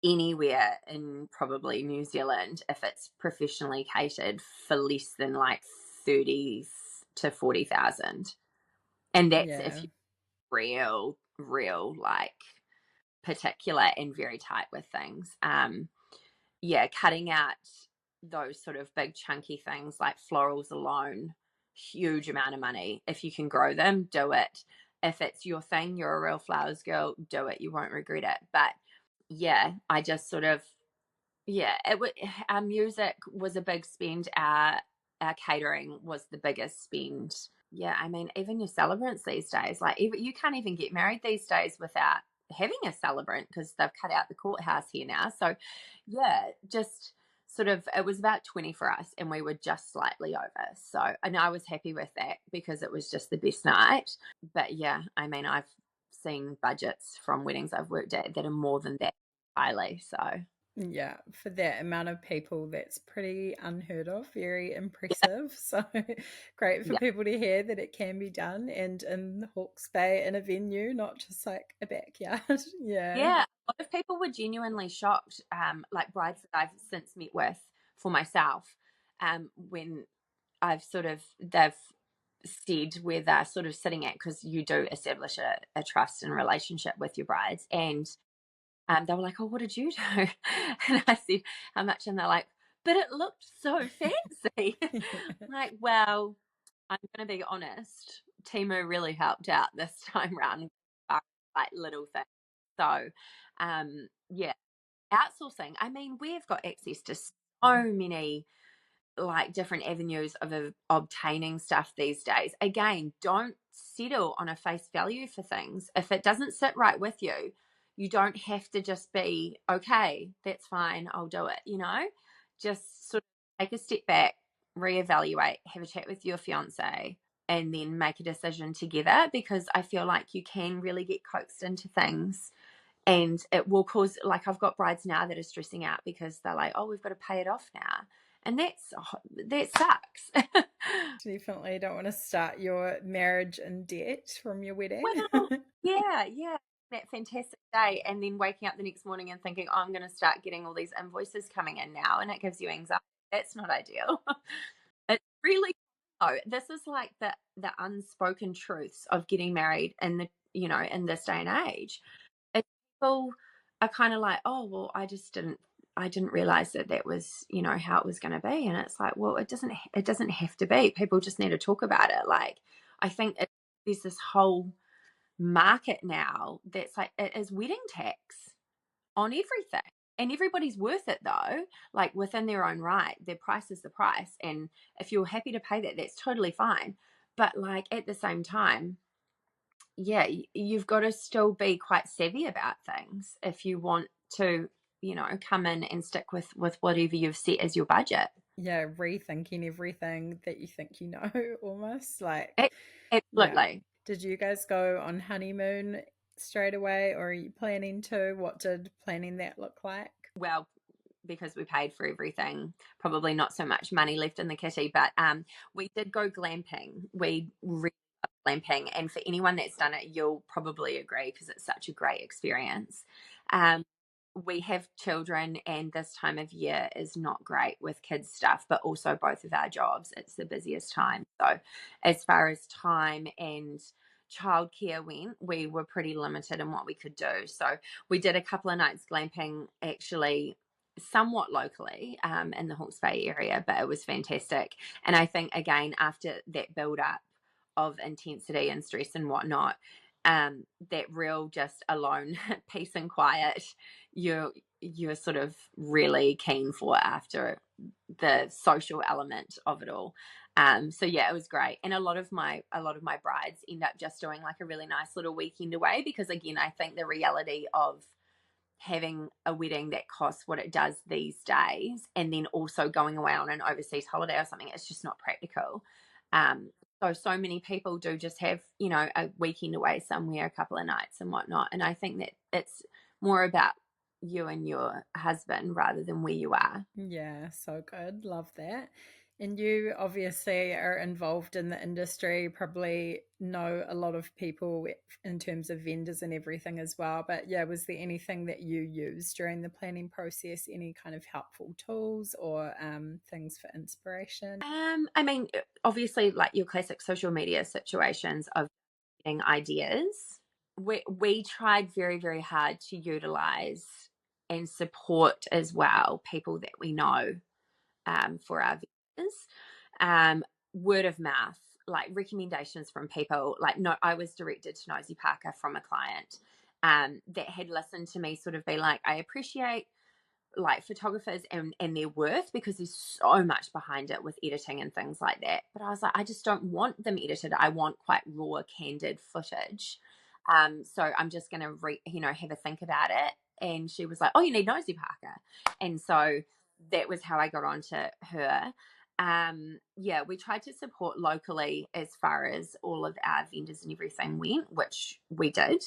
anywhere in probably New Zealand, if it's professionally catered, for less than like 30 to 40,000. And that's if Yeah. you're real like particular and very tight with things. Yeah, cutting out those sort of big chunky things like florals alone, huge amount of money. If you can grow them, do it. If it's your thing, you're a real flowers girl, do it. You won't regret it. But yeah, I just sort of, yeah, our music was a big spend. Our catering was the biggest spend. Yeah, I mean, even your celebrants these days, like even, you can't even get married these days without having a celebrant because they've cut out the courthouse here now. So, yeah, just sort of, it was about 20 for us and we were just slightly over. So, and I was happy with that because it was just the best night. But yeah, I mean, I've seen budgets from weddings I've worked at that are more than that highly. So, Yeah, for that amount of people, that's pretty unheard of, very impressive. So great for yeah. people to hear that it can be done and in the Hawke's Bay in a venue, not just like a backyard. Yeah. Yeah, a lot of people were genuinely shocked, like brides that I've since met with for myself, when they've said where they're sort of sitting at, because you do establish a trust and relationship with your brides. And they were like, oh, what did you do? And I said, how much? And they're like, but it looked so fancy. Like, well, I'm going to be honest. Timu really helped out this time round, like little things. So, yeah, outsourcing. I mean, we've got access to so many like different avenues of obtaining stuff these days. Again, don't settle on a face value for things. If it doesn't sit right with you, you don't have to just be, okay, that's fine, I'll do it, just sort of take a step back, reevaluate, have a chat with your fiance, and then make a decision together, because I feel like you can really get coaxed into things and it will cause, like, I've got brides now that are stressing out because they're like, oh, we've got to pay it off now, and that sucks. Definitely don't want to start your marriage in debt from your wedding. Well, yeah, that fantastic day, and then waking up the next morning and thinking, oh, I'm going to start getting all these invoices coming in now, and it gives you anxiety. That's not ideal. It's really, oh, this is like the unspoken truths of getting married in the, in this day and age. People are kind of like, oh, well, I didn't realize that was, how it was going to be. And it's like, well, it doesn't have to be. People just need to talk about it. Like, I think there's this whole market now that's like, it is wedding tax on everything. And everybody's worth it though, like within their own right. Their price is the price. And if you're happy to pay that, that's totally fine. But like at the same time, yeah, you've got to still be quite savvy about things if you want to, come in and stick with whatever you've set as your budget. Yeah, rethinking everything that you think you know, almost like, yeah. Absolutely. Did you guys go on honeymoon straight away, or are you planning to? What did planning that look like? Well, because we paid for everything, probably not so much money left in the kitty, but we did go glamping. We really love glamping, and for anyone that's done it, you'll probably agree because it's such a great experience. Um, we have children, and this time of year is not great with kids stuff, but also both of our jobs, it's the busiest time. So as far as time and childcare went, we were pretty limited in what we could do. So we did a couple of nights glamping, actually somewhat locally, in the Hawke's Bay area, but it was fantastic. And I think, again, after that build up of intensity and stress and whatnot, that real just alone peace and quiet, you're sort of really keen for after the social element of it all. So yeah, it was great. And a lot of my brides end up just doing like a really nice little weekend away, because again, I think the reality of having a wedding that costs what it does these days and then also going away on an overseas holiday or something, it's just not practical. So many people do just have, a weekend away somewhere, a couple of nights and whatnot. And I think that it's more about you and your husband rather than where you are. Yeah, so good. Love that. And you obviously are involved in the industry, probably know a lot of people in terms of vendors and everything as well. But yeah, was there anything that you used during the planning process? Any kind of helpful tools or things for inspiration? I mean, obviously, like your classic social media situations of getting ideas. We tried very, very hard to utilize and support as well people that we know for our vendors. Word of mouth, like recommendations from people. Like, no, I was directed to Nosy Parker from a client that had listened to me sort of be like, I appreciate like photographers and their worth because there's so much behind it with editing and things like that. But I was like, I just don't want them edited. I want quite raw, candid footage. So I'm just going to, have a think about it. And she was like, oh, you need Nosy Parker. And so that was how I got onto her. Yeah, we tried to support locally as far as all of our vendors and everything went, which we did.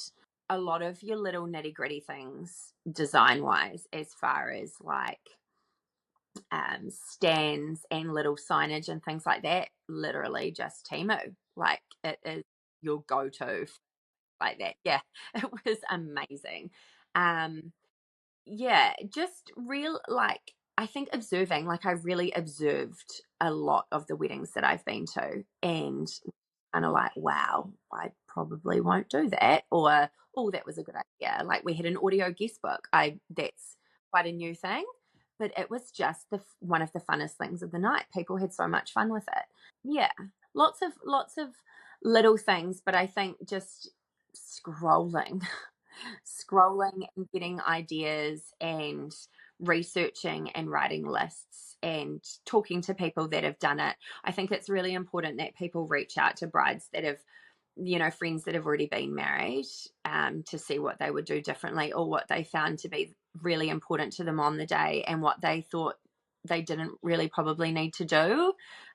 A lot of your little nitty gritty things design wise, as far as like stands and little signage and things like that, literally just Timu. Like it is your go to like that. Yeah, it was amazing. Yeah, just real like I think observing, like I really observed a lot of the weddings that I've been to and kind of like, wow, I probably won't do that. Or, oh, that was a good idea. Like we had an audio guest book. That's quite a new thing, but it was just one of the funnest things of the night. People had so much fun with it. Yeah, lots of little things, but I think just scrolling, scrolling and getting ideas and researching and writing lists and talking to people that have done it. I think it's really important that people reach out to brides that have, friends that have already been married, to see what they would do differently or what they found to be really important to them on the day and what they thought they didn't really probably need to do.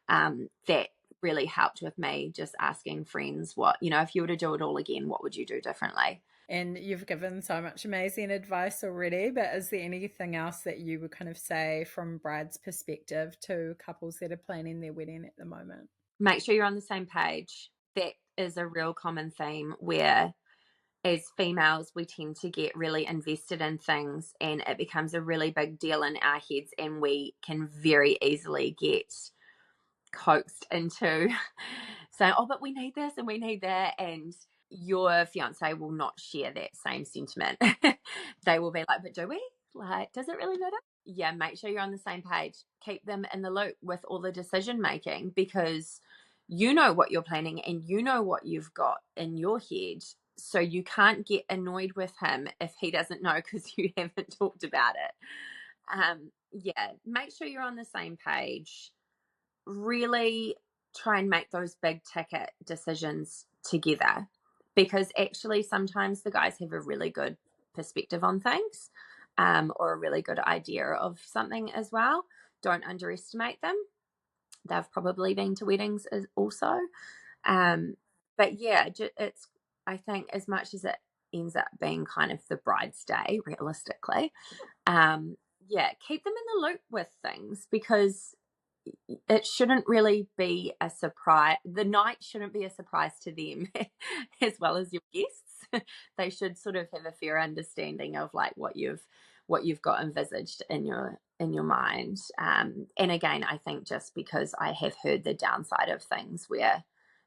That really helped with me, just asking friends what, if you were to do it all again, what would you do differently? And you've given so much amazing advice already, but is there anything else that you would kind of say from bride's perspective to couples that are planning their wedding at the moment? Make sure you're on the same page. That is a real common theme where as females we tend to get really invested in things and it becomes a really big deal in our heads and we can very easily get coaxed into saying, oh, but we need this and we need that. And your fiance will not share that same sentiment. They will be like, but do we? Like, does it really matter? Yeah, make sure you're on the same page. Keep them in the loop with all the decision making because you know what you're planning and you know what you've got in your head. So you can't get annoyed with him if he doesn't know because you haven't talked about it. Yeah, make sure you're on the same page. Really try and make those big ticket decisions together because actually sometimes the guys have a really good perspective on things, or a really good idea of something as well. Don't underestimate them. They've probably been to weddings also. But yeah, it's, I think, as much as it ends up being kind of the bride's day, realistically, yeah, keep them in the loop with things because it shouldn't really be a surprise. The night shouldn't be a surprise to them as well as your guests. They should sort of have a fair understanding of like what you've got envisaged in your mind. And again, I think just because I have heard the downside of things where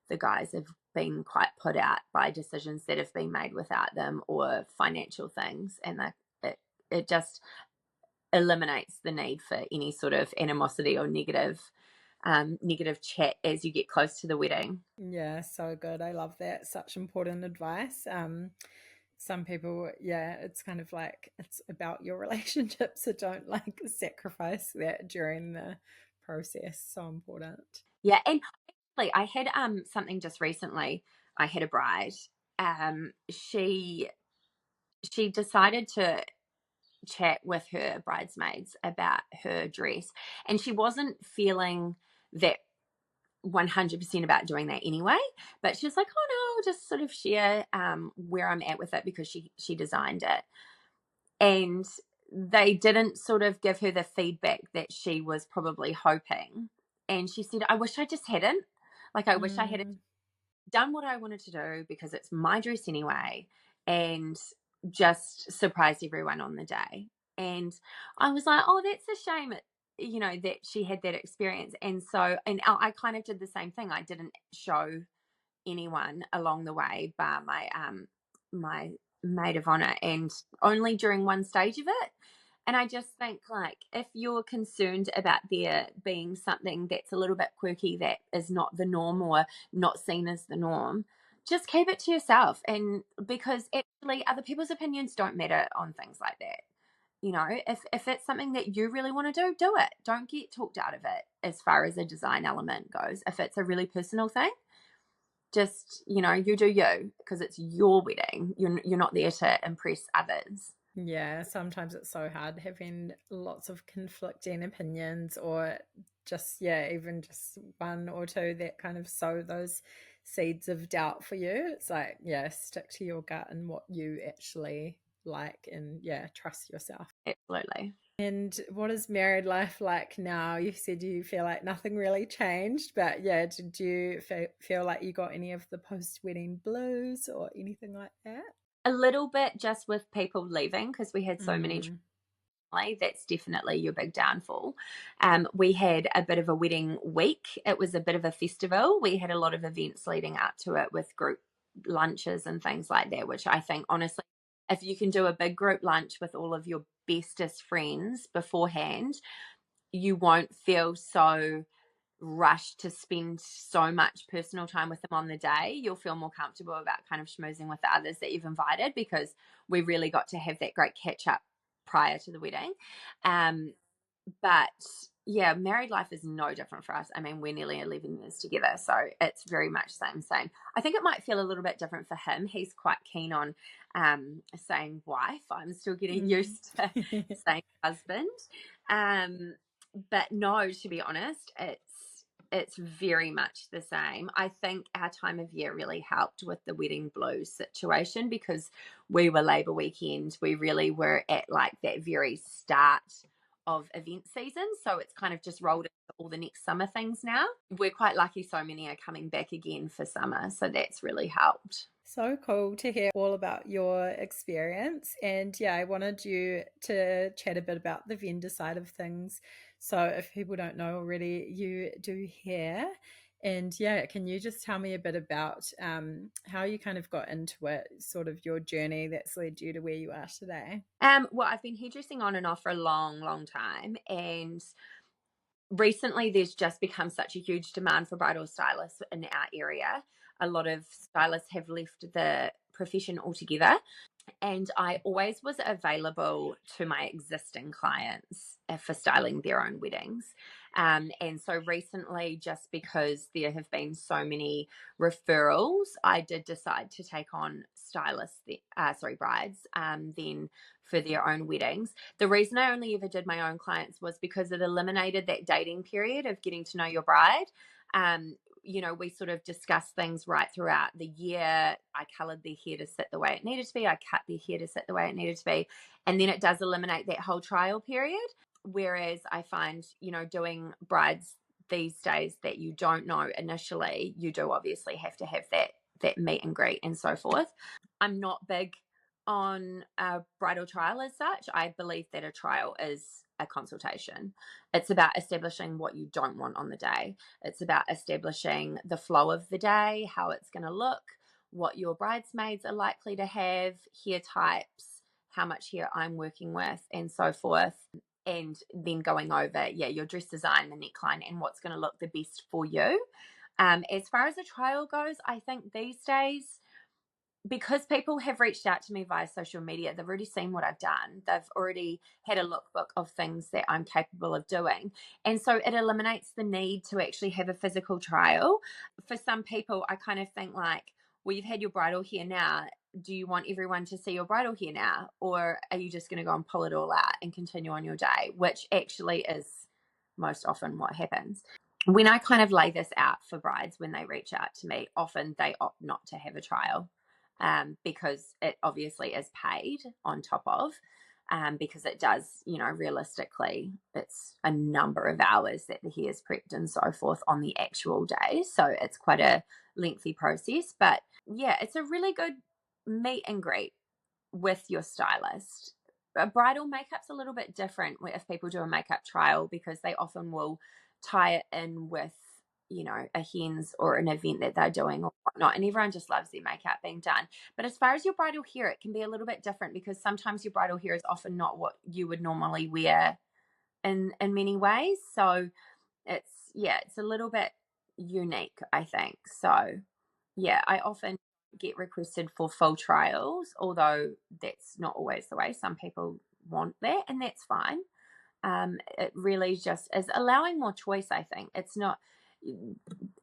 the guys have been quite put out by decisions that have been made without them or financial things, and it just eliminates the need for any sort of animosity or negative chat as you get close to the wedding. Yeah, so good. I love that. Such important advice. Some people, yeah, it's kind of like it's about your relationship, so don't like sacrifice that during the process. So important. Yeah, and actually, I had something just recently. I had a bride. She decided to chat with her bridesmaids about her dress, and she wasn't feeling that 100% about doing that anyway, but she was like, oh no, I'll just sort of share where I'm at with it because she designed it. And they didn't sort of give her the feedback that she was probably hoping. And she said, I wish I just hadn't. Like, I wish I had Mm. done what I wanted to do because it's my dress anyway, and just surprised everyone on the day. And I was like, oh, that's a shame, that she had that experience. And so, and I kind of did the same thing. I didn't show anyone along the way bar my maid of honor, and only during one stage of it. And I just think, like, if you're concerned about there being something that's a little bit quirky that is not the norm or not seen as the norm, just keep it to yourself. And because actually other people's opinions don't matter on things like that. If it's something that you really want to do it. Don't get talked out of it as far as a design element goes. If it's a really personal thing, just, you do you, because it's your wedding. You're not there to impress others. Yeah, sometimes it's so hard having lots of conflicting opinions, or just, yeah, even just one or two that kind of sow those seeds of doubt for you. It's like, yeah, stick to your gut and what you actually like, and yeah, trust yourself. Absolutely. And what is married life like now? You said you feel like nothing really changed, but yeah, did you feel like you got any of the post-wedding blues or anything like that? A little bit, just with people leaving, because we had so many. Mm. That's definitely your big downfall. We had a bit of a wedding week. It was a bit of a festival. We had a lot of events leading up to it with group lunches and things like that, which I think, honestly, if you can do a big group lunch with all of your bestest friends beforehand, you won't feel so rushed to spend so much personal time with them on the day. You'll feel more comfortable about kind of schmoozing with the others that you've invited, because we really got to have that great catch up prior to the wedding. But yeah, married life is no different for us. I mean, we're nearly 11 years together, so it's very much same. I think it might feel a little bit different for him. He's quite keen on saying wife. I'm still getting used to saying husband. But no, to be honest, it's very much the same. I think our time of year really helped with the wedding blues situation, because we were Labour weekend. We really were at like that very start of event season. So it's kind of just rolled into all the next summer things now. We're quite lucky so many are coming back again for summer. So that's really helped. So cool to hear all about your experience. And yeah, I wanted you to chat a bit about the vendor side of things. So if people don't know already, you do hair. And yeah, can you just tell me a bit about how you kind of got into it, sort of your journey that's led you to where you are today? Well, I've been hairdressing on and off for a long, long time. And recently there's just become such a huge demand for bridal stylists in our area. A lot of stylists have left the profession altogether, and I always was available to my existing clients for styling their own weddings. And so recently, just because there have been so many referrals, I did decide to take on brides, then for their own weddings. The reason I only ever did my own clients was because it eliminated that dating period of getting to know your bride. We sort of discussed things right throughout the year. I coloured their hair to sit the way it needed to be. I cut their hair to sit the way it needed to be. And then it does eliminate that whole trial period. Whereas I find, doing brides these days that you don't know initially, you do obviously have to have that meet and greet and so forth. I'm not big on a bridal trial as such. I believe that a trial is a consultation. It's about establishing what you don't want on the day. It's about establishing the flow of the day, how it's going to look, what your bridesmaids are likely to have, hair types, how much hair I'm working with, and so forth. And then going over, your dress design, the neckline, and what's going to look the best for you. As far as a trial goes, I think these days, because people have reached out to me via social media, they've already seen what I've done. They've already had a lookbook of things that I'm capable of doing. And so it eliminates the need to actually have a physical trial. For some people, I kind of think like, well, you've had your bridal hair now. Do you want everyone to see your bridal hair now? Or are you just going to go and pull it all out and continue on your day? Which actually is most often what happens. When I kind of lay this out for brides, when they reach out to me, often they opt not to have a trial. Because it obviously is paid on top of. because it does, realistically, it's a number of hours that the hair is prepped and so forth on the actual day. So it's quite a lengthy process. But yeah, it's a really good meet and greet with your stylist. A bridal makeup's a little bit different if people do a makeup trial, because they often will tie it in with, a hens or an event that they're doing or whatnot. And everyone just loves their makeup being done. But as far as your bridal hair, it can be a little bit different, because sometimes your bridal hair is often not what you would normally wear in many ways. So it's a little bit unique, I think. So yeah, I often get requested for full trials, although that's not always the way. Some people want that, and that's fine. It really just is allowing more choice, I think. It's not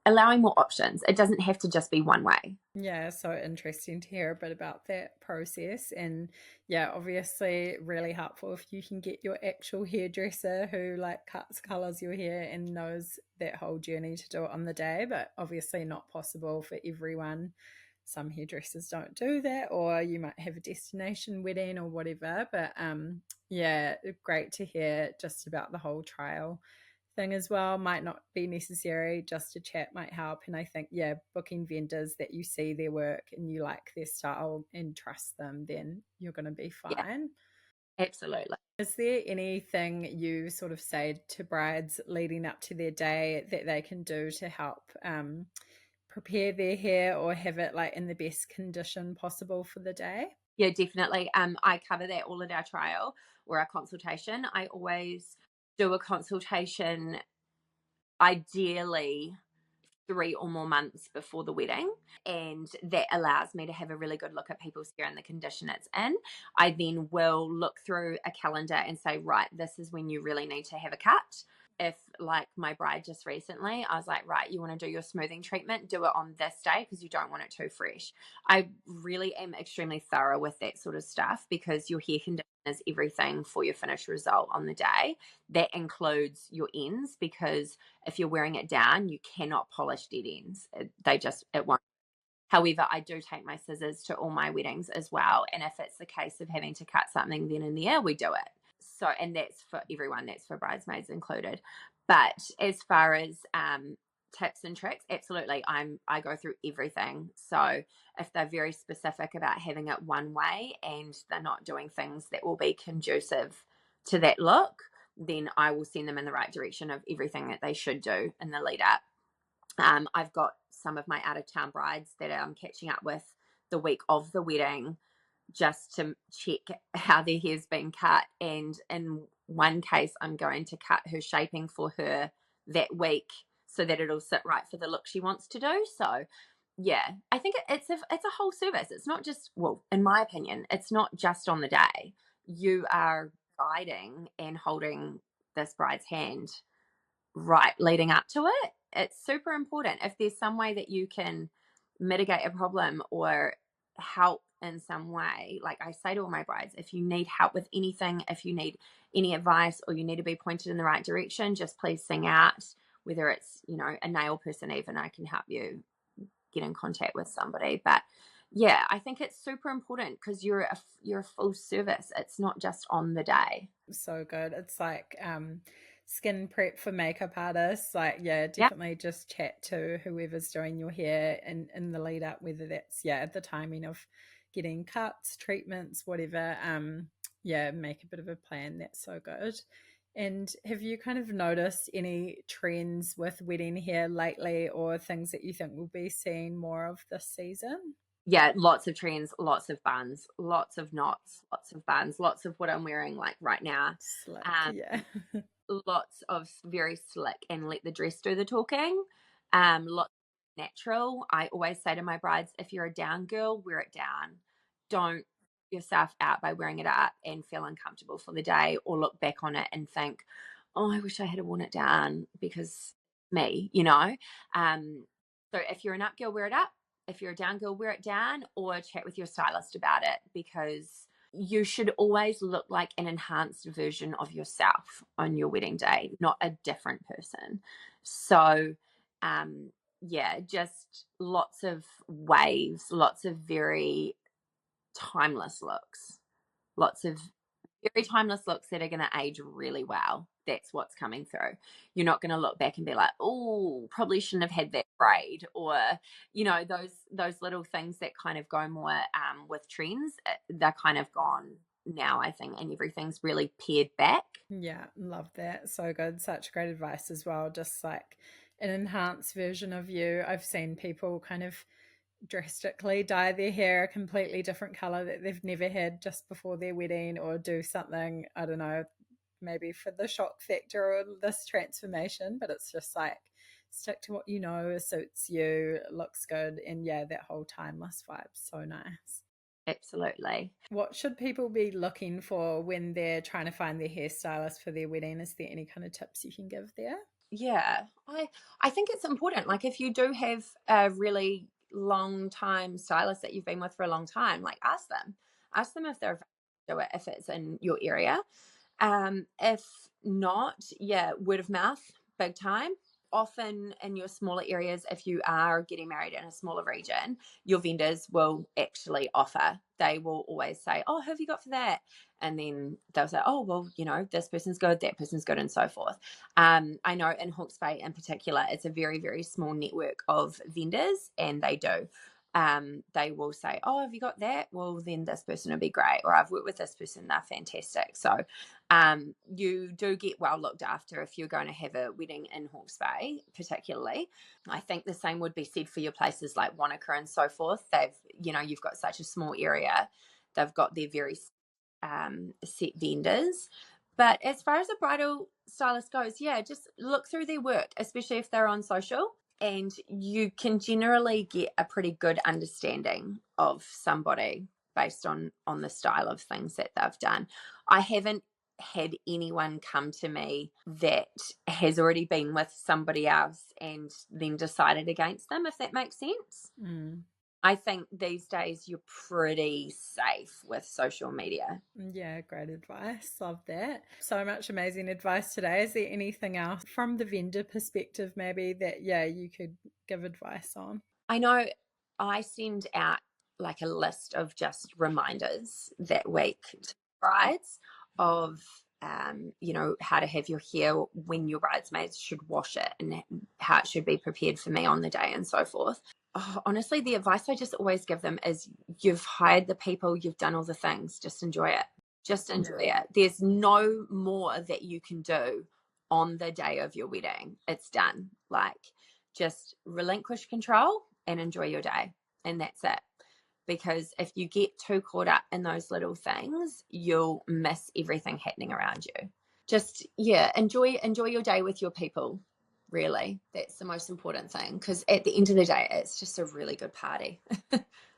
allowing more options. It doesn't have to just be one way. Yeah, so interesting to hear a bit about that process. And yeah, obviously really helpful if you can get your actual hairdresser who like cuts, colors your hair and knows that whole journey to do it on the day, but obviously not possible for everyone. Some hairdressers don't do that, or you might have a destination wedding or whatever. But yeah, great to hear just about the whole trial thing as well. Might not be necessary, just a chat might help. And I think, yeah, booking vendors that you see their work and you like their style and trust them, then you're going to be Yeah, fine. absolutely. Is there anything you sort of say to brides leading up to their day that they can do to help prepare their hair or have it like in the best condition possible for the day? Yeah, definitely. I cover that all at our trial or our consultation. I always do a consultation, ideally 3 or more months before the wedding, and that allows me to have a really good look at people's hair and the condition it's in. I then will look through a calendar and say, right, this is when you really need to have a cut. If, like my bride just recently, I was like, right, you want to do your smoothing treatment, do it on this day because you don't want it too fresh. I really am extremely thorough with that sort of stuff, because your hair condition is everything for your finished result on the day. That includes your ends, because if you're wearing it down, you cannot polish dead ends. It won't. However, I do take my scissors to all my weddings as well. And if it's the case of having to cut something then and there, we do it. So, and that's for everyone, that's for bridesmaids included. But as far as tips and tricks, absolutely, I go through everything. So if they're very specific about having it one way and they're not doing things that will be conducive to that look, then I will send them in the right direction of everything that they should do in the lead up. I've got some of my out of town brides that I'm catching up with the week of the wedding, just to check how their hair's been cut. And in one case, I'm going to cut her shaping for her that week so that it'll sit right for the look she wants to do. So yeah, I think it's a whole service. It's not just, well, in my opinion, it's not just on the day. You are guiding and holding this bride's hand right leading up to it. It's super important. If there's some way that you can mitigate a problem or help in some way, like I say to all my brides, if you need help with anything, if you need any advice or you need to be pointed in the right direction, just please sing out. Whether it's, a nail person, even, I can help you get in contact with somebody. But yeah, I think it's super important, because you're a full service. It's not just on the day. So good. It's like skin prep for makeup artists. Like, yeah, Yeah. definitely just chat to whoever's doing your hair in the lead up, whether that's, yeah, the timing of getting cuts, treatments, whatever. Yeah, make a bit of a plan. That's so good. And have you kind of noticed any trends with wedding hair lately, or things that you think we'll be seeing more of this season? Yeah, lots of trends, lots of buns, lots of knots, lots of buns, lots of what I'm wearing like right now. Slick, Um, yeah. Lots of very slick and let the dress do the talking. Lots of natural. I always say to my brides, if you're a down girl, wear it down. Don't put yourself out by wearing it up and feel uncomfortable for the day, or look back on it and think, oh, I wish I had worn it down because me. So if you're an up girl, wear it up. If you're a down girl, wear it down, or chat with your stylist about it, because you should always look like an enhanced version of yourself on your wedding day, not a different person. So, yeah, just lots of waves, lots of very timeless looks, lots of very timeless looks that are going to age really well. That's what's coming through. You're not going to look back and be like, oh, probably shouldn't have had that braid, or those little things that kind of go more with trends. They're kind of gone now, I think, and everything's really pared back. Yeah, love that. So good. Such great advice as well. Just like an enhanced version of you. I've seen people kind of drastically dye their hair a completely different color that they've never had just before their wedding, or do something, I don't know, maybe for the shock factor or this transformation. But it's just like, stick to what you know suits you, looks good, and yeah, that whole timeless vibe. So nice. Absolutely. What should people be looking for when they're trying to find their hairstylist for their wedding? Is there any kind of tips you can give there? Yeah, I think it's important. Like, if you do have a really long time stylist that you've been with for a long time, like, ask them if they're available to do it, if it's in your area. If not, yeah, word of mouth, big time. Often in your smaller areas, if you are getting married in a smaller region, your vendors will actually offer. They will always say, oh, who have you got for that? And then they'll say, oh, well, this person's good, that person's good, and so forth. I know in Hawke's Bay in particular, it's a very, very small network of vendors, and they will say, oh, have you got that? Well, then this person will be great. Or I've worked with this person, they're fantastic. So you do get well looked after if you're going to have a wedding in Hawke's Bay, particularly. I think the same would be said for your places like Wanaka and so forth. You've got such a small area. They've got their very set vendors. But as far as a bridal stylist goes, yeah, just look through their work, especially if they're on social, and you can generally get a pretty good understanding of somebody based on the style of things that they've done. I haven't had anyone come to me that has already been with somebody else and then decided against them, if that makes sense. I think these days you're pretty safe with social media. Yeah, great advice. Love that. So much amazing advice today. Is there anything else from the vendor perspective maybe that, yeah, you could give advice on? I know I send out like a list of just reminders that week to brides of how to have your hair, when your bridesmaids should wash it, and how it should be prepared for me on the day, and so forth. Oh, honestly, the advice I just always give them is, you've hired the people, you've done all the things, just enjoy it. Just enjoy it. There's no more that you can do on the day of your wedding. It's done. Like, just relinquish control and enjoy your day. And that's it. Because if you get too caught up in those little things, you'll miss everything happening around you. Just, yeah, enjoy your day with your people. Really, that's the most important thing, because at the end of the day, it's just a really good party.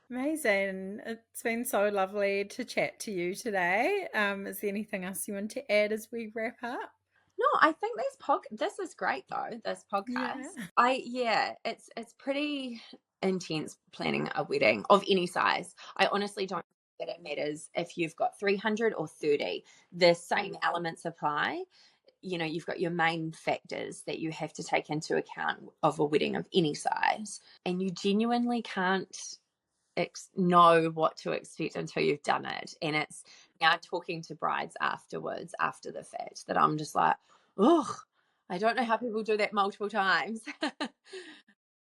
Amazing. It's been so lovely to chat to you today. Is there anything else you want to add as we wrap up? No, I think this is great though, this podcast. It's pretty intense planning a wedding of any size. I honestly don't think that it matters if you've got 300 or 30. The same elements apply. You've got your main factors that you have to take into account of a wedding of any size, and you genuinely can't know what to expect until you've done it. And it's now talking to brides afterwards, after the fact, that I'm just like, oh, I don't know how people do that multiple times.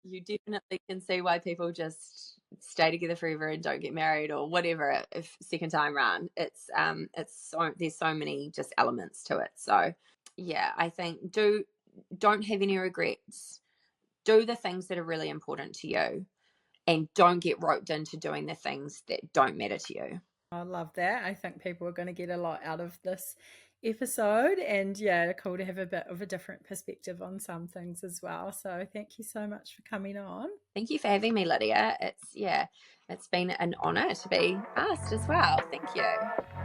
You definitely can see why people just stay together forever and don't get married or whatever if second time round. It's there's so many just elements to it. So yeah, I think don't have any regrets. Do the things that are really important to you, and don't get roped into doing the things that don't matter to you. I love that. I think people are going to get a lot out of this episode, and yeah, cool to have a bit of a different perspective on some things as well. So thank you so much for coming on. Thank you for having me, Lydia. It's been an honor to be asked as well. Thank you.